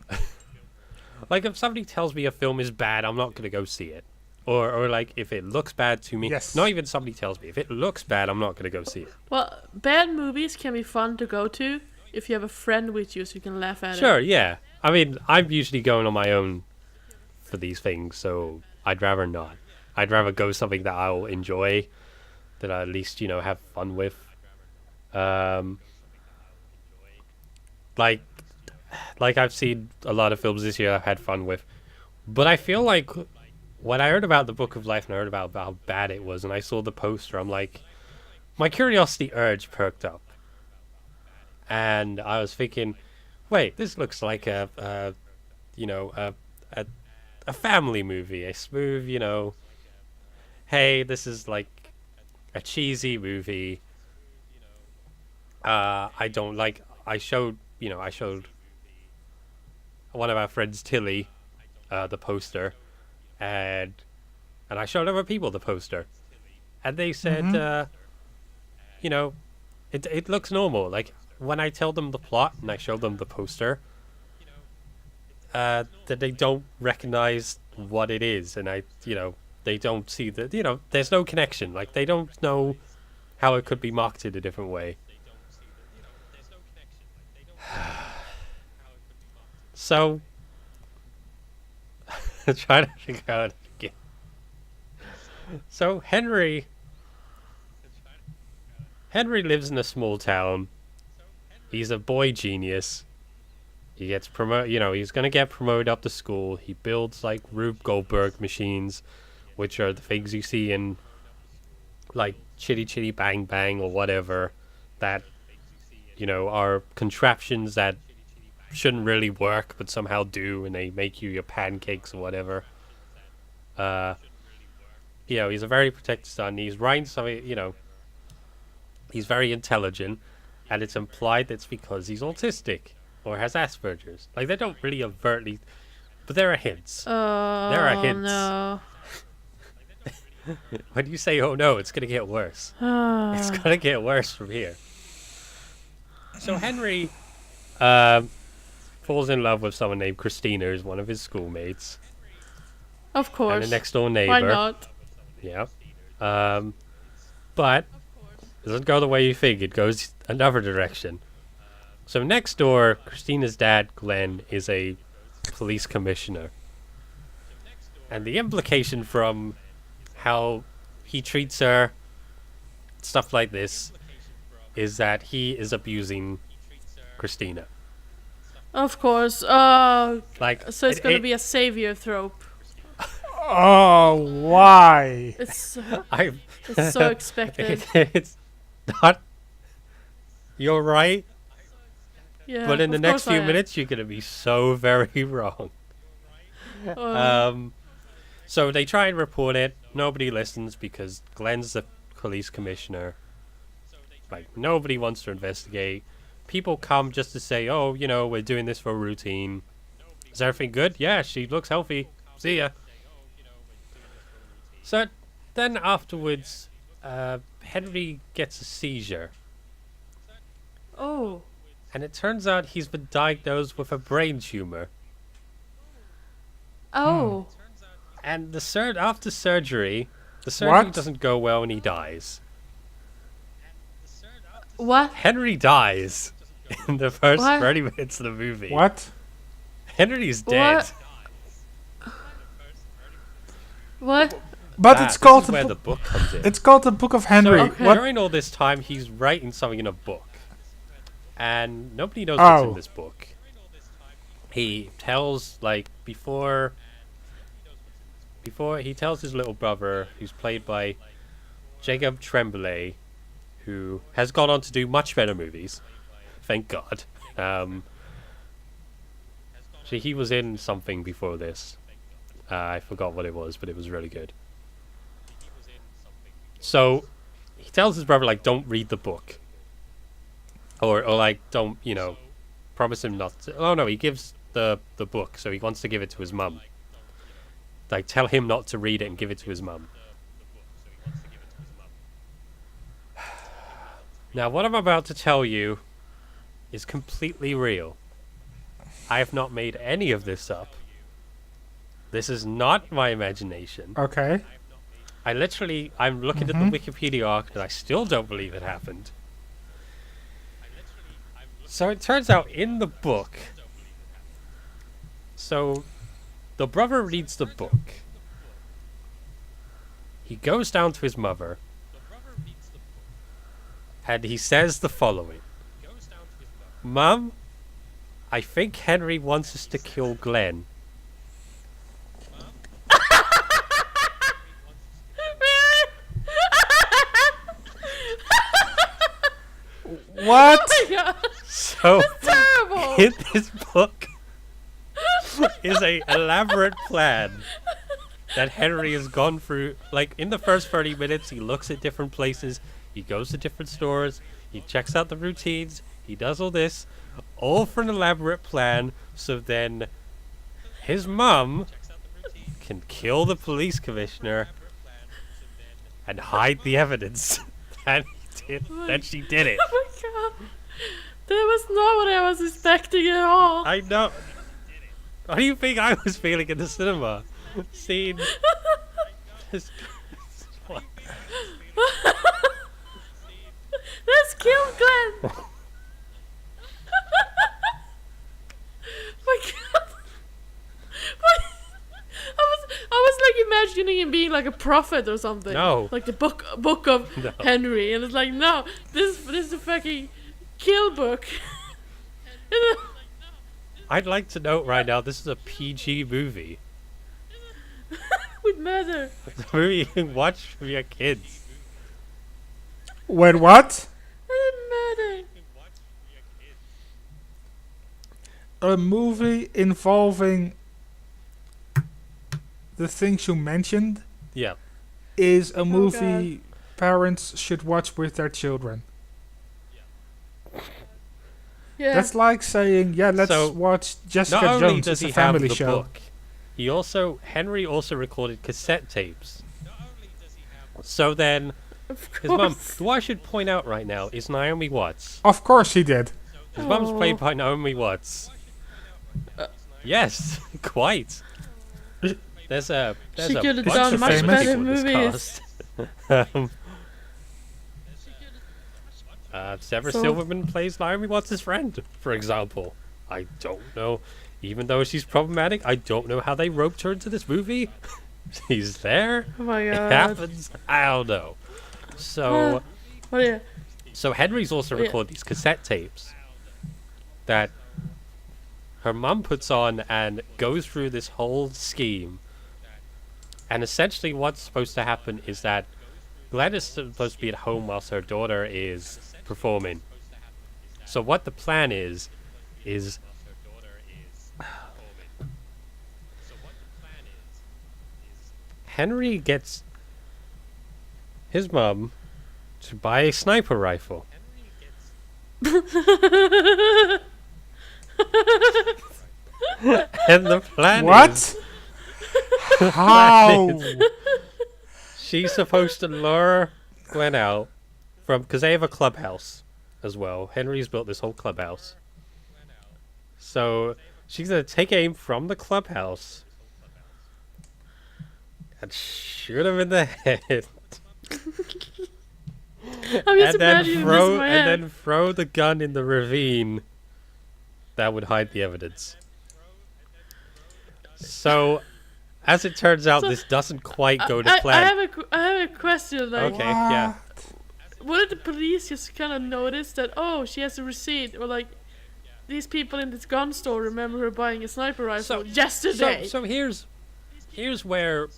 Like, if somebody tells me a film is bad, I'm not going to go see it. Or like, if it looks bad to me, Yes. not even somebody tells me. If it looks bad, I'm not going to go see it. Well, bad movies can be fun to go to if you have a friend with you so you can laugh at Sure, it. yeah. I mean, I'm usually going on my own for these things, so I'd rather not. I'd rather go something that I'll enjoy, that I at least, have fun with. Like I've seen a lot of films this year I've had fun with. But I feel like when I heard about the Book of Life and I heard about how bad it was and I saw the poster, I'm like, my curiosity urge perked up. And I was thinking, wait, this looks like a family movie, a smooth, hey, this is like a cheesy movie. I don't like. I showed one of our friends, Tilly, the poster, and I showed other people the poster, and they said, it looks normal. Like when I tell them the plot and I show them the poster, that they don't recognize what it is, and they don't see that, there's no connection. Like they don't know how it could be marketed a different way. So, trying to figure out again. So Henry lives in a small town. He's a boy genius. He gets promoted. You know, he's gonna get promoted up to school. He builds like Rube Goldberg machines, which are the things you see in like Chitty Chitty Bang Bang or whatever, that are contraptions that shouldn't really work but somehow do, and they make you your pancakes or whatever. He's a very protected son. He's writing something. He's very intelligent, and it's implied that's because he's autistic or has Asperger's. Like, they don't really overtly, but there are hints. Oh, there are hints. No. When you say, oh no, it's going to get worse. It's going to get worse from here. So Henry falls in love with someone named Christina, who's one of his schoolmates. Of course. And a next door neighbor. Why not? Yeah. But it doesn't go the way you think. It goes another direction. So next door, Christina's dad, Glen, is a police commissioner. And the implication from how he treats her, stuff like this, is that he is abusing Christina. Of course. Like, So it's going to be a savior trope. Oh, why? It's I. it's so expected. It's not. You're right, Yeah. but in the of next course I few am. minutes, you're gonna be so very wrong. Uh, So they try and report it. Nobody listens because Glen's the police commissioner. Like, nobody wants to investigate. People come just to say, oh, we're doing this for routine. Is everything good? Yeah, she looks healthy. See ya. So then afterwards, Henry gets a seizure. oh. And it turns out he's been diagnosed with a brain tumor. Oh. And after surgery, the surgery What? doesn't go well and he dies. What? Henry dies in the first What? 30 minutes of the movie. What? Henry's dead. What? But Ah, it's called this is where the the book comes in. It's called the Book of Henry. So, Okay. What? during all this time, he's writing something in a book. And nobody knows what's in this book. He tells, before he tells his little brother, who's played by Jacob Tremblay, who has gone on to do much better movies. Thank God. See, he was in something before this. I forgot what it was, but it was really good. So, he tells his brother, don't read the book. Or don't, promise him not to. Oh, no, he gives the book, so he wants to give it to his mum. Tell him not to read it and give it to his mum. Now, what I'm about to tell you is completely real. I have not made any of this up. This is not my imagination. Okay. I'm looking at the Wikipedia article and I still don't believe it happened. So it turns out in the book, so the brother reads the book. He goes down to his mother and he says the following. Mum, I think Henry wants us to kill Glen. What? Oh my god. So Terrible. in this book is a elaborate plan that Henry has gone through. In the first 30 minutes, he looks at different places, he goes to different stores, he checks out the routines, he does all this, all for an elaborate plan, so then his mum can kill the police commissioner and hide the evidence that she did it. Oh my god. That was not what I was expecting at all. I know. What do you think I was feeling in the cinema? Seeing this. Let's kill Glen. My god. What? I was imagining him being like a prophet or something. No. Like the book of No. Henry, and it's like, no, this is a fucking kill book. I'd like to note right now, this is a PG movie. With murder. It's a movie you can watch with your kids. Wait, what? Murder. A movie involving the things you mentioned Yeah. is a God. movie parents should watch with their children. Yeah. That's like saying, yeah, let's So, watch Not Jessica only Jones. does It's a he have family the show. book, Henry also recorded cassette tapes. So then, Of his mum, course. who I should point out right now is Naomi Watts. Of course he did. His mum's Oh. played by Naomi Watts. Yes, quite. There's a She could have bunch done of much famous better people in this movies. cast. Sarah So- Silverman plays Naomi Watts' friend, for example. I don't know. Even though she's problematic, I don't know how they roped her into this movie. She's there. Oh my It god. happens. I don't know. So, Oh yeah. so Henry's also Yeah. recorded these cassette tapes that her mum puts on and goes through this whole scheme. And essentially, what's supposed to happen is that Glen is supposed to be at home whilst her daughter is performing. So what the plan is Henry gets his mum to buy a sniper rifle. And the plan is What? How? she's supposed to lure Glen out from, because they have a clubhouse as well. Henry's built this whole clubhouse. So she's going to take aim from the clubhouse and shoot him in the head. I'm just and then imagining this in my head. throw the gun in the ravine that would hide the evidence. So, as it turns out, So, this doesn't quite go to I plan. have a question. Like, Okay, yeah. wouldn't the police just kind of notice that? Oh, she has a receipt, or like, these people in this gun store remember her buying a sniper rifle yesterday. So here's where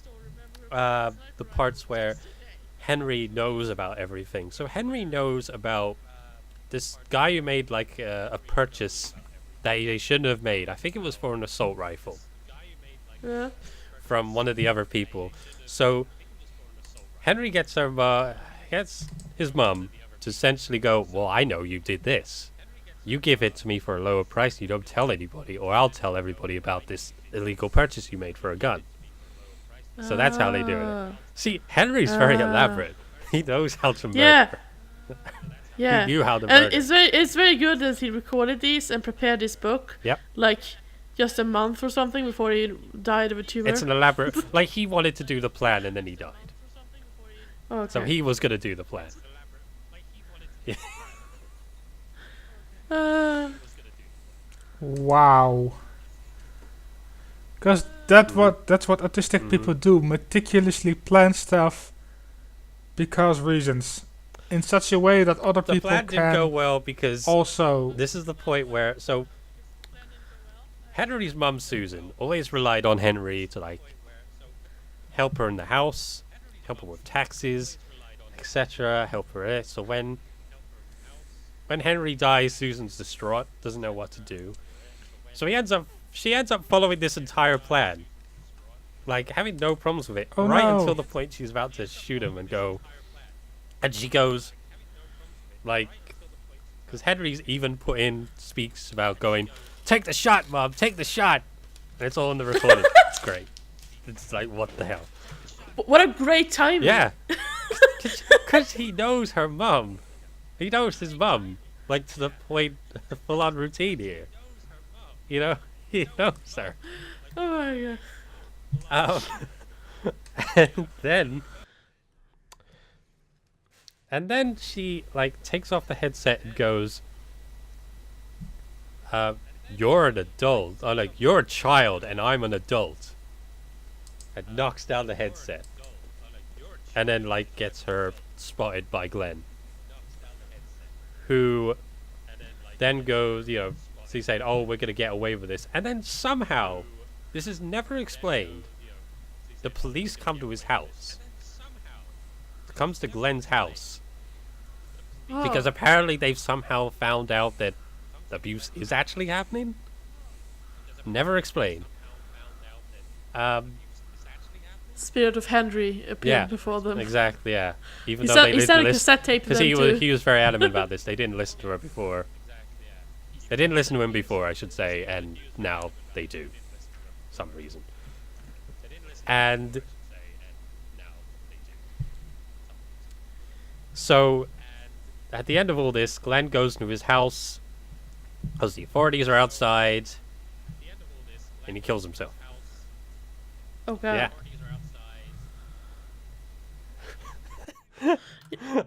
the parts where Henry knows about everything. So Henry knows about this guy who made like a purchase that they shouldn't have made. I think it was for an assault rifle Yeah. from one of the other people. So Henry gets his mum to essentially go, well, I know you did this. You give it to me for a lower price. You don't tell anybody, or I'll tell everybody about this illegal purchase you made for a gun. So that's how they do it. Ah. See, Henry's very elaborate. He knows how to murder. Yeah. Yeah. He knew how to And murder. it's very good that he recorded these and prepared this book. Yep. Like just a month or something before he died of a tumor. It's an elaborate... like, he wanted to do the plan and then he died. Okay. So he was going to do the plan. Wow. Because that's what autistic Mhm. people do. Meticulously plan stuff because reasons. In such a way that other The people plan didn't go can well because also... this is the point where... So, Henry's mum, Susan, always relied on Henry to, like, help her in the house, help her with taxes, etc., help her. So when Henry dies, Susan's distraught, doesn't know what to do. So she ends up following this entire plan, like having no problems with it, Oh, right no. until the point she's about to shoot him and go. And she goes, like, because Henry's even speaks about going, take the shot, Mom, take the shot, and it's all in the recording. It's great. It's like, what the hell? What a great timing. Yeah, because he knows her mum. He knows his mum, like to the point, full on routine here. You know, he knows her. Oh my god. And then she like takes off the headset and goes, "You're an adult. Oh, like you're a child, and I'm an adult." And knocks down the headset, and then like gets her spotted by Glen, who then goes, So he's saying, "Oh, we're gonna get away with this," and then somehow, this is never explained. The police come to his house. Comes to Glen's house because apparently they've somehow found out that abuse is actually happening. Never explained. Spirit of Henry appeared before them. Exactly. Yeah. Even He though said, they a didn't cassette tape to because them he was very adamant about this. They didn't listen to her before. They didn't listen to him before, I should say, and now they do, for some reason. And so, at the end of all this, Glen goes to his house because the authorities are outside, and he kills himself. Okay. Yeah.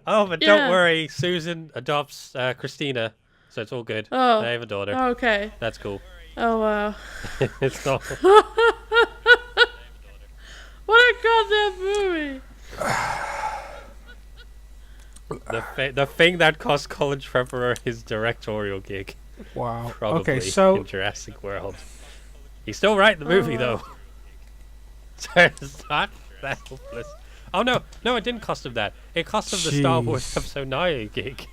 Oh, but don't worry, Susan adopts Christina, so it's all good. Oh. They have a daughter. Okay. That's cool. Oh wow. It's not. What a goddamn movie! The thing that cost College Prepper his directorial gig. Wow. Probably Okay, so in Jurassic World. He's still writing the movie though. So it's not that hopeless. Oh no, it didn't cost him that. It cost him the Star Wars Jeez. Episode 9 gig.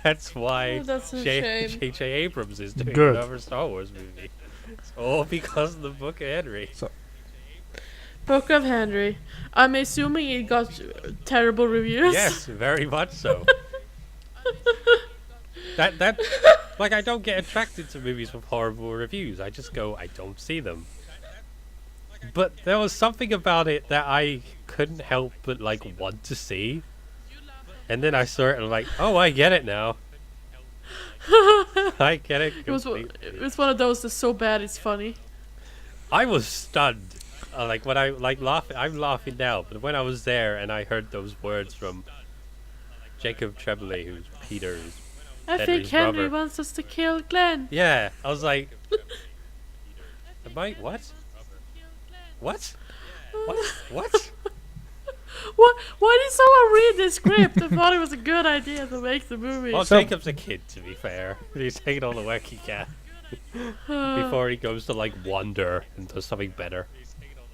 That's why Oh, that's a shame. J.J. Abrams is doing Good. another Star Wars movie. It's all because of the Book of Henry. Book of Henry. I'm assuming it got terrible reviews. Yes, very much so. that like I don't get attracted to movies with horrible reviews. I just go, I don't see them. But there was something about it that I couldn't help but like want to see. And then I saw it and I'm like, oh, I get it now. I get it completely. It was one of those that's so bad it's funny. I was stunned. Like when I like laughing, I'm laughing now. But when I was there and I heard those words from Jacob Tremblay, who's Peter's, I think Henry's Henry brother. wants us to kill Glenn. Yeah, I was like, am I what? What? What? What? Why did someone read the script and thought it was a good idea to make the movie? Well, So- Jacob's a kid, to be fair. He's taking all the work he can before he goes to like wander and does something better.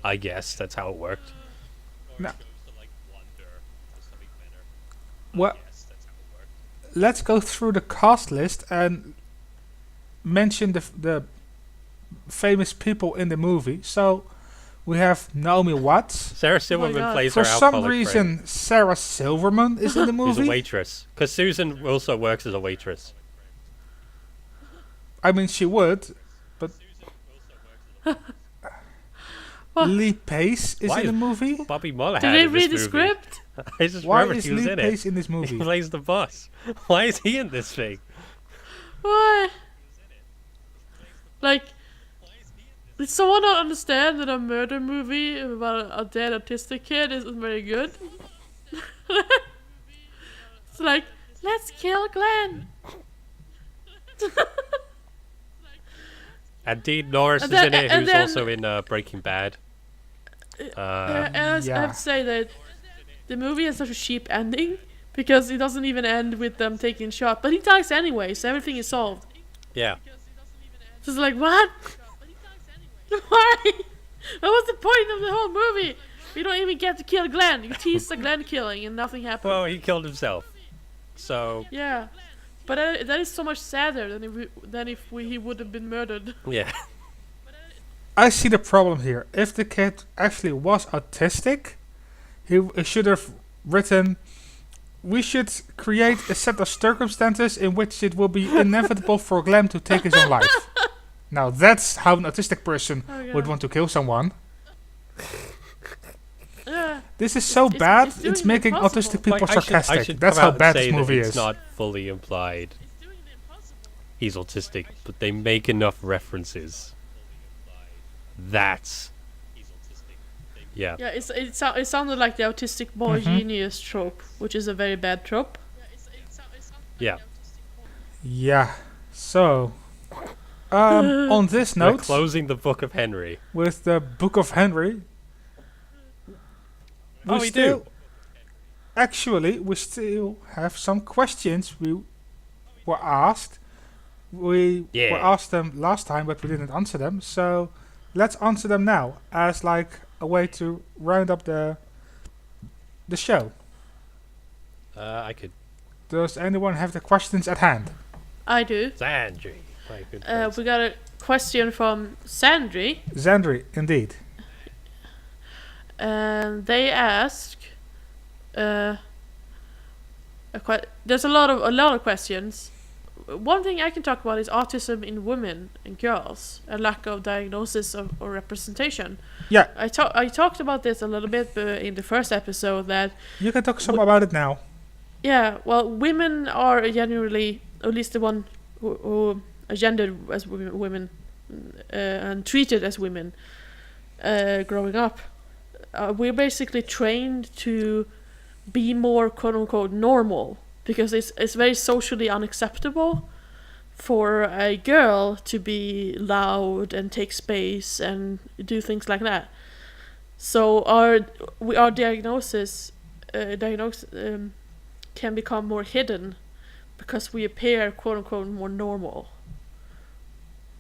I guess that's how it worked. No. Well, let's go through the cast list and mention the famous people in the movie. So we have Naomi Watts. Sarah Silverman God. plays For her some alcoholic reason, Sarah Silverman is in the friend, who's a movie. waitress. Because Susan also works as a waitress. I mean, she would, but What? Lee Pace is Why in the is movie. Bobby Muller Did had they in this read the movie. script? I just Why remembered is he was Lee in Pace it. in this He movie? plays the boss. Why is he in this thing? Why? Like, did someone not understand that a murder movie about a dead autistic kid isn't very good? It's like, let's kill Glenn. And Dean Norris And is then- in it, and who's then- also in Breaking Bad. And I Yeah. have to say that the movie has such a cheap ending because it doesn't even end with them taking a shot. But he dies anyway, so everything is solved. Yeah. So it's like, what? Why? What was the point of the whole movie? We don't even get to kill Glenn. You tease the Glenn killing and nothing happened. Well, he killed himself. So, Yeah. But that is so much sadder than if he would have been murdered. yeah. I see the problem here. If the kid actually was autistic, he should have written, we should create a set of circumstances in which it will be inevitable for Glenn to take his own life. Now that's how an autistic person Oh, would God. want to kill someone. Yeah. This is so It's- bad, it's it's doing the making impossible. autistic people Like, I sarcastic. should That's come how out and bad say this that movie it's is. not fully implied he's autistic, but they make enough references. That's... Yeah. Yeah, it sounded like the autistic boy genius trope, which is a very bad trope. Yeah. Yeah. So, on this We're note, closing the Book of Henry. with the Book of Henry, Oh, we do. Actually, we still have some questions were asked. We Yeah. were asked them last time, but we didn't answer them. So let's answer them now as like a way to round up the show. I could. Does anyone have the questions at hand? I do. Sandry. My good friend. We got a question from Sandry, Zandri, indeed. and they ask. There's a lot of questions. One thing I can talk about is autism in women and girls, and lack of diagnosis or representation. Yeah. I talked about this a little bit in the first episode that You can talk some about it now. yeah, well, women are generally, at least the one who are gendered as women and treated as women growing up. We're basically trained to be more quote unquote normal because it's very socially unacceptable for a girl to be loud and take space and do things like that. So our diagnosis can become more hidden because we appear quote unquote more normal.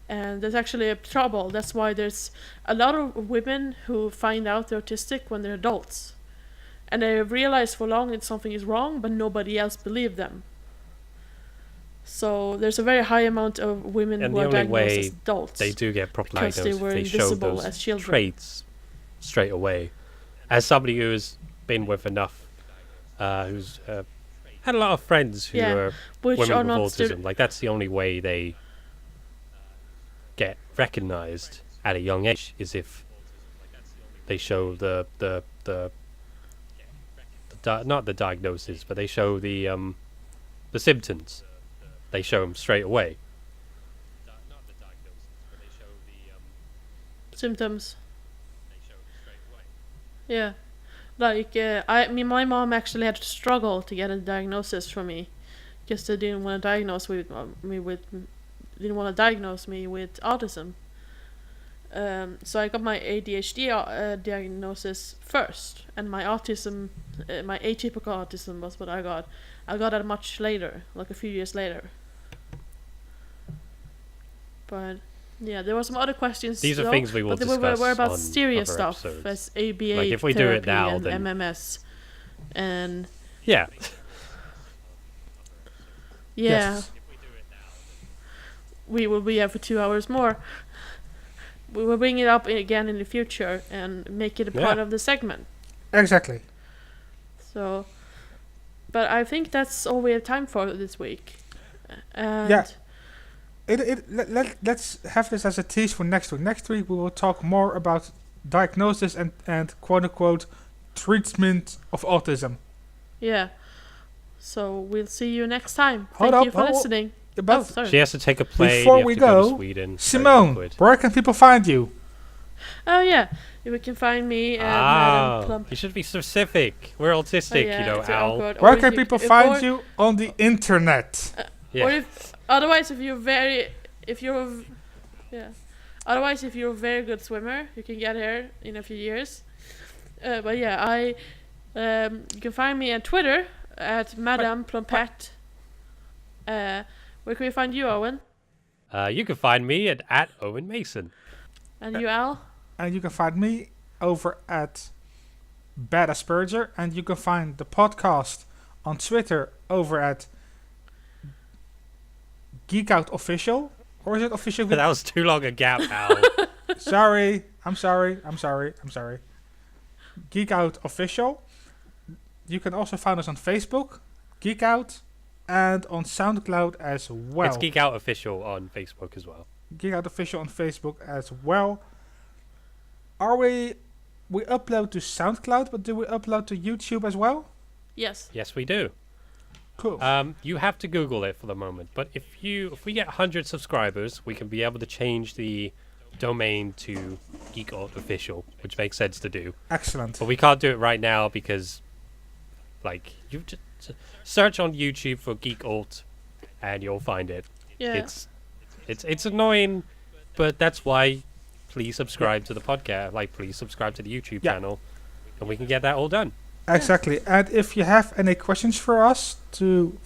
And there's actually a trouble. That's why there's a lot of women who find out they're autistic when they're adults. And they realize for long that something is wrong, but nobody else believed them. So there's a very high amount of women And who the are only diagnosed way as adults. They do get proper because they diagnosis. were They show invisible those as children. traits straight away. As somebody who's been with enough, who's had a lot of friends who are which are women with not autism, like that's the only way they get recognized at a young age is if they show not the diagnosis, but they show the symptoms. They show them straight away. symptoms. Yeah, like my mom actually had to struggle to get a diagnosis for me, because they didn't want to diagnose me with autism. So I got my ADHD diagnosis first, and my autism, my atypical autism was what I got. I got it much later, like a few years later. But yeah, there were some other questions. These are though, things we will but they discuss were about on serious other stuff, episodes. as ABA Like, if we do it therapy now, and then- MMS, and Yeah. yeah, Yes. we will be here for 2 hours more. We will bring it up again in the future and make it a part Yeah. of the segment. Exactly. So, but I think that's all we have time for this week. And Yeah. Let's have this as a tease for next week. Next week we will talk more about diagnosis and quote unquote treatment of autism. yeah. So we'll see you next time. Hold Thank up, you for hold- listening. But sorry. She has to take a plane. Before you have we to go to go, Sweden. Simone, Very awkward. where can people find you? Oh yeah, you can find me at Ah, Madam Plump. you should be specific. We're autistic, Oh, yeah, you know, it's Al. awkward. Where Or can if people if find or- you on the internet? Yeah. Or if otherwise, if you're a very good swimmer, you can get here in a few years. But yeah, you can find me on Twitter at Madame Plumpette. Where can we find you, Owen? You can find me at Owen Mason. And you, Al? And you can find me over at Bad Asperger, and you can find the podcast on Twitter over at GeekAut Official. Or is it official? That was too long a gap, Al. Sorry. I'm sorry. GeekAut Official. You can also find us on Facebook, GeekAut, and on SoundCloud as well. It's Geek Out Official on Facebook as well. GeekAut Official on Facebook as well. We upload to SoundCloud, but do we upload to YouTube as well? Yes. Yes, we do. Cool. You have to Google it for the moment, but if we get 100 subscribers, we can be able to change the domain to GeekAut Official, which makes sense to do. Excellent. But we can't do it right now because, like, you just search on YouTube for GeekAut, and you'll find it. Yeah. It's annoying, but that's why. Please subscribe to the podcast. Like, please subscribe to the YouTube Yeah. channel, and we can get that all done. Exactly. And if you have any questions for us to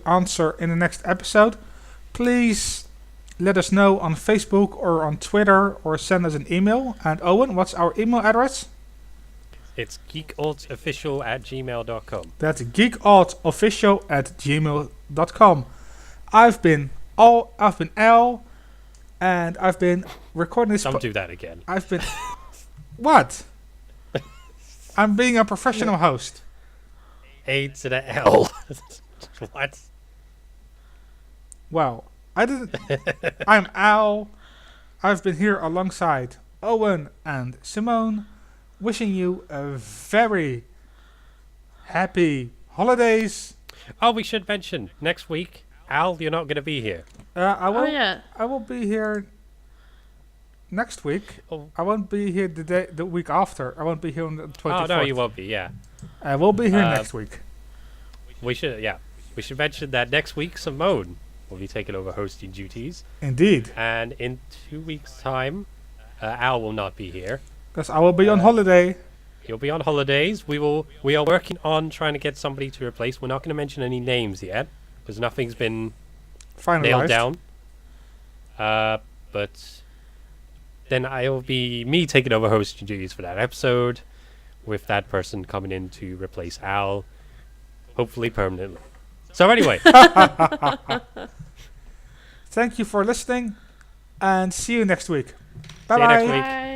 answer in the next episode, please let us know on Facebook or on Twitter or send us an email. And Owen, what's our email address? It's geekautofficial@gmail.com. That's geekautofficial@gmail.com. I've been Al, and I've been recording this. Don't do that again. I've been what? I'm being a professional host. A to the L. What? Well, I didn't. I'm Al. I've been here alongside Owen and Simone, wishing you a very happy holidays. Oh, we should mention next week, Al, you're not going to be here. I will. Oh yeah. I will be here next week. Oh. I won't be here the week after. I won't be here on the 24th. Oh, no, you won't be, yeah. I will be here next week. We should mention that next week, Simone will be taking over hosting duties. Indeed. And in 2 weeks' time, Al will not be here. Because I will be on holiday. He'll be on holidays. We are working on trying to get somebody to replace. We're not going to mention any names yet, because nothing's been nailed Finalized. down. But then I'll be me taking over hosting duties for that episode, with that person coming in to replace Al, hopefully permanently. So anyway, Thank you for listening, and see you next week. See you next Bye-bye. week. Bye.